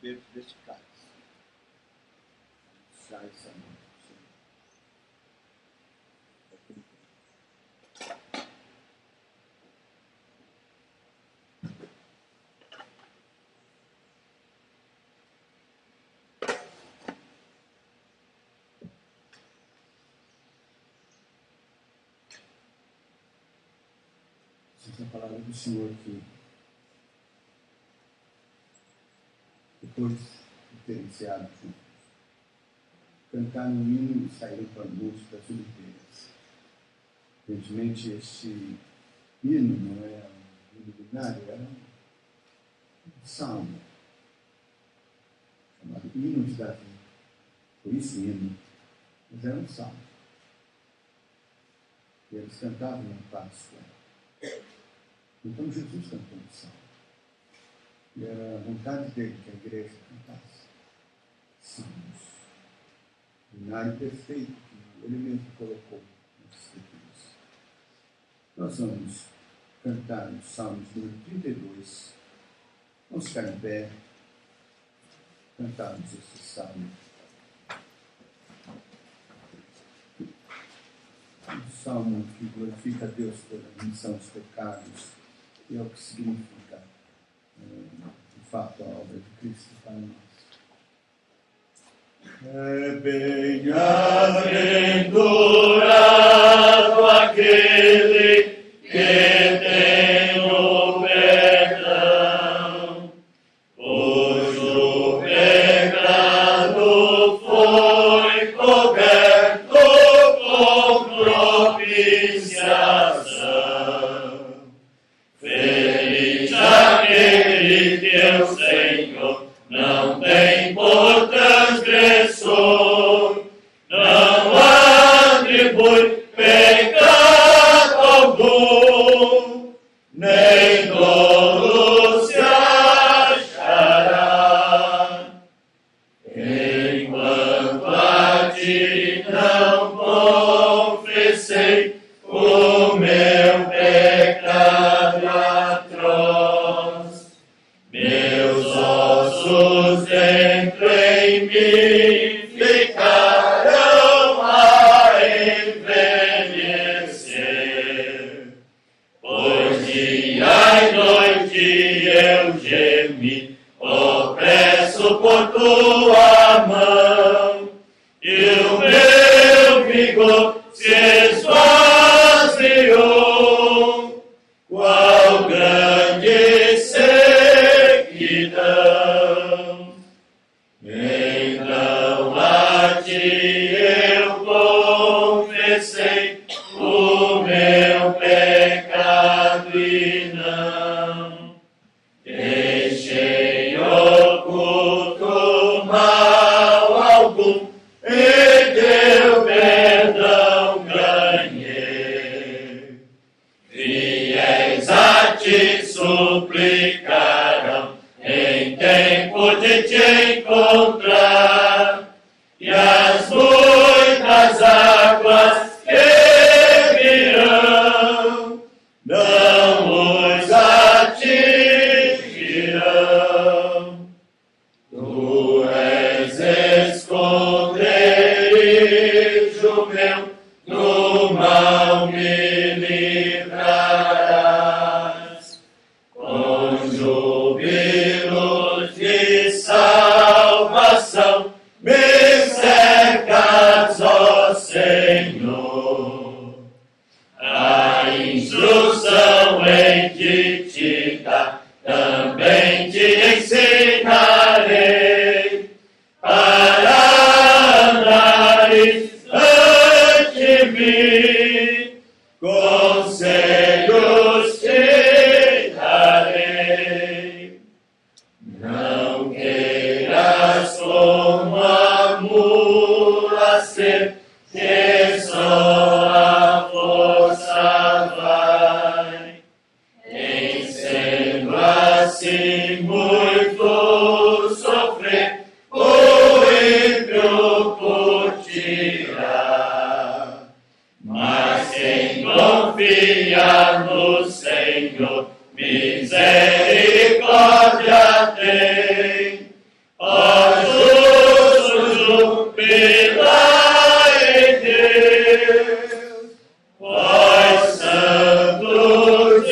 Beber deste cálice, já essa noite. Diz a palavra do Senhor que depois de terem iniciado juntos, cantaram um hino e saíram para a luz das oliveiras. Evidentemente, este hino não era um hino binário, era um salmo, chamado Hino de Davi. Por isso hino, mas era um salmo. E eles cantavam na Páscoa. Então Jesus cantou um salmo. E era a vontade dele que a igreja cantasse salmos. Binário perfeito que ele mesmo colocou nas Escrituras. Nós vamos cantar os Salmos número 32. Vamos ficar em pé, cantarmos esse salmo. Um salmo que glorifica a Deus pela remissão dos pecados e é o que significa, de fato, a obra de Cristo para nós. É bem-aventurado aquele que tem o perdão, cujo pecado foi coberto com propiciação. Feliz aquele que o Senhor não tem por transgressor, não atribui pecado algum, nem dolo se achará. Enquanto a ti não confessei o meu pecado atroz, meus ossos dentro em mim ficarão a envelhecer. Pois dia e noite eu gemi, opresso por tua mão, e o meu vigor se esvaziou, qual grande sequidão. Então a ti eu confessei o meu pecado e não deixei oculto mal algum, e teu perdão ganhei. Fiéis a ti suplicarão em tempo de te encontrar, e as muitas águas que virão não os atingirão. Tu és esconderijo meu, do mal me livrarás. Com júbilo de salvação me cercas, ó Senhor. A instrução em que te dá também te ensinarei, para andares ante mim, conselhos te darei. Não queiras como a mula ser, que só a força vai, em sendo assim muito sofrer, o ímpio curtirá. Mas quem confia no Senhor, misericórdia tem. Ó justo, jubilai em Deus, ó santo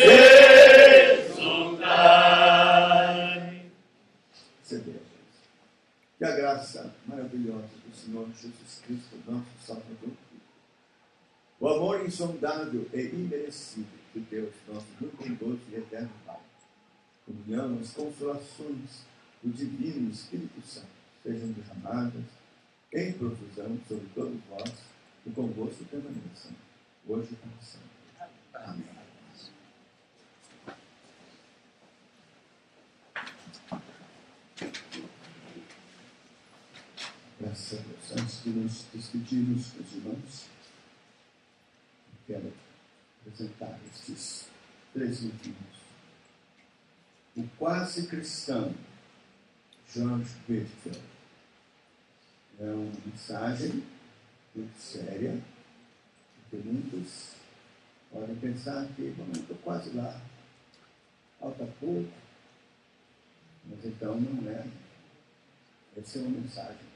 exultai. Que a graça maravilhosa do Senhor Jesus Cristo, nosso Salvador, o amor insondável e imerecido de Deus, nosso bondoso e eterno Pai. Comunhão, as consolações do Divino Espírito Santo sejam derramadas em profusão sobre todos vós e convosco permaneçam, hoje e para sempre. Amém. Graças a Deus. Antes de nos despedirmos dos irmãos, quero apresentar estes 3 livrinhos. O Quase Cristão, George Whitefield. É uma mensagem muito séria, porque muitos podem pensar que, bom, eu estou quase lá, falta pouco, mas então não é. Essa é uma mensagem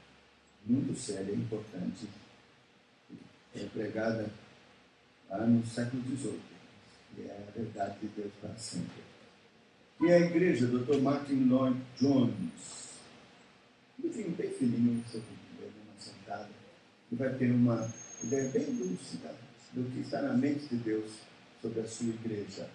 muito séria e importante, é pregada lá no século XVIII, que é a verdade de Deus para sempre. E a igreja, Dr. Martin Lloyd Jones, enfim, bem fininho, você vai ver uma sentada, e vai ter uma ideia bem lúcida do que está na mente de Deus sobre a sua igreja.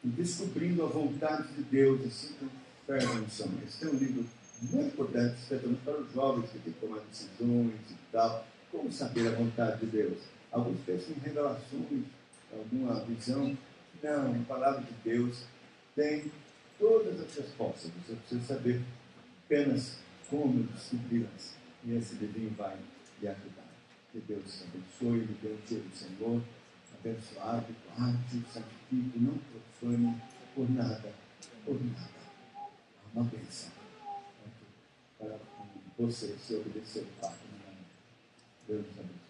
E descobrindo a vontade de Deus, assim como Ferguson. Esse é um livro muito importante, especialmente para os jovens que têm que tomar decisões e tal. Como saber a vontade de Deus? Alguns pensam em revelações, alguma visão. Não, a palavra de Deus tem todas as respostas. Você precisa saber apenas como descobri-las. E esse livrinho vai lhe ajudar. Que Deus abençoe, lhe dê o dia do Senhor, abençoado, guarde, santifique, não profane por nada, por nada. Uma bênção para você se obedecer o Pai. Deus abençoe.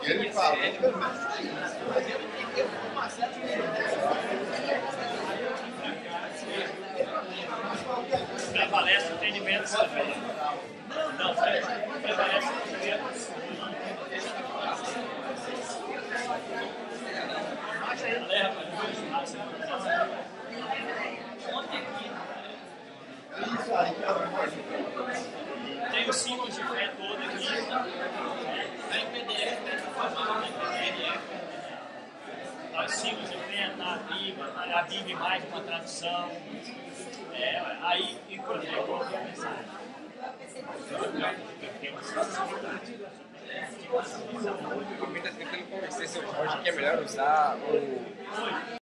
Ele fala. Prevalece o entendimento também. Não, prevalece o entendimento. Tem os símbolos de fé todo aqui. Está em PDF, né? Tá os símbolos de fé, tá a Bíblia mais uma tradução. Aí, inclusive, eu vou começar. Comenta tentando convencer seu Jorge que é melhor usar o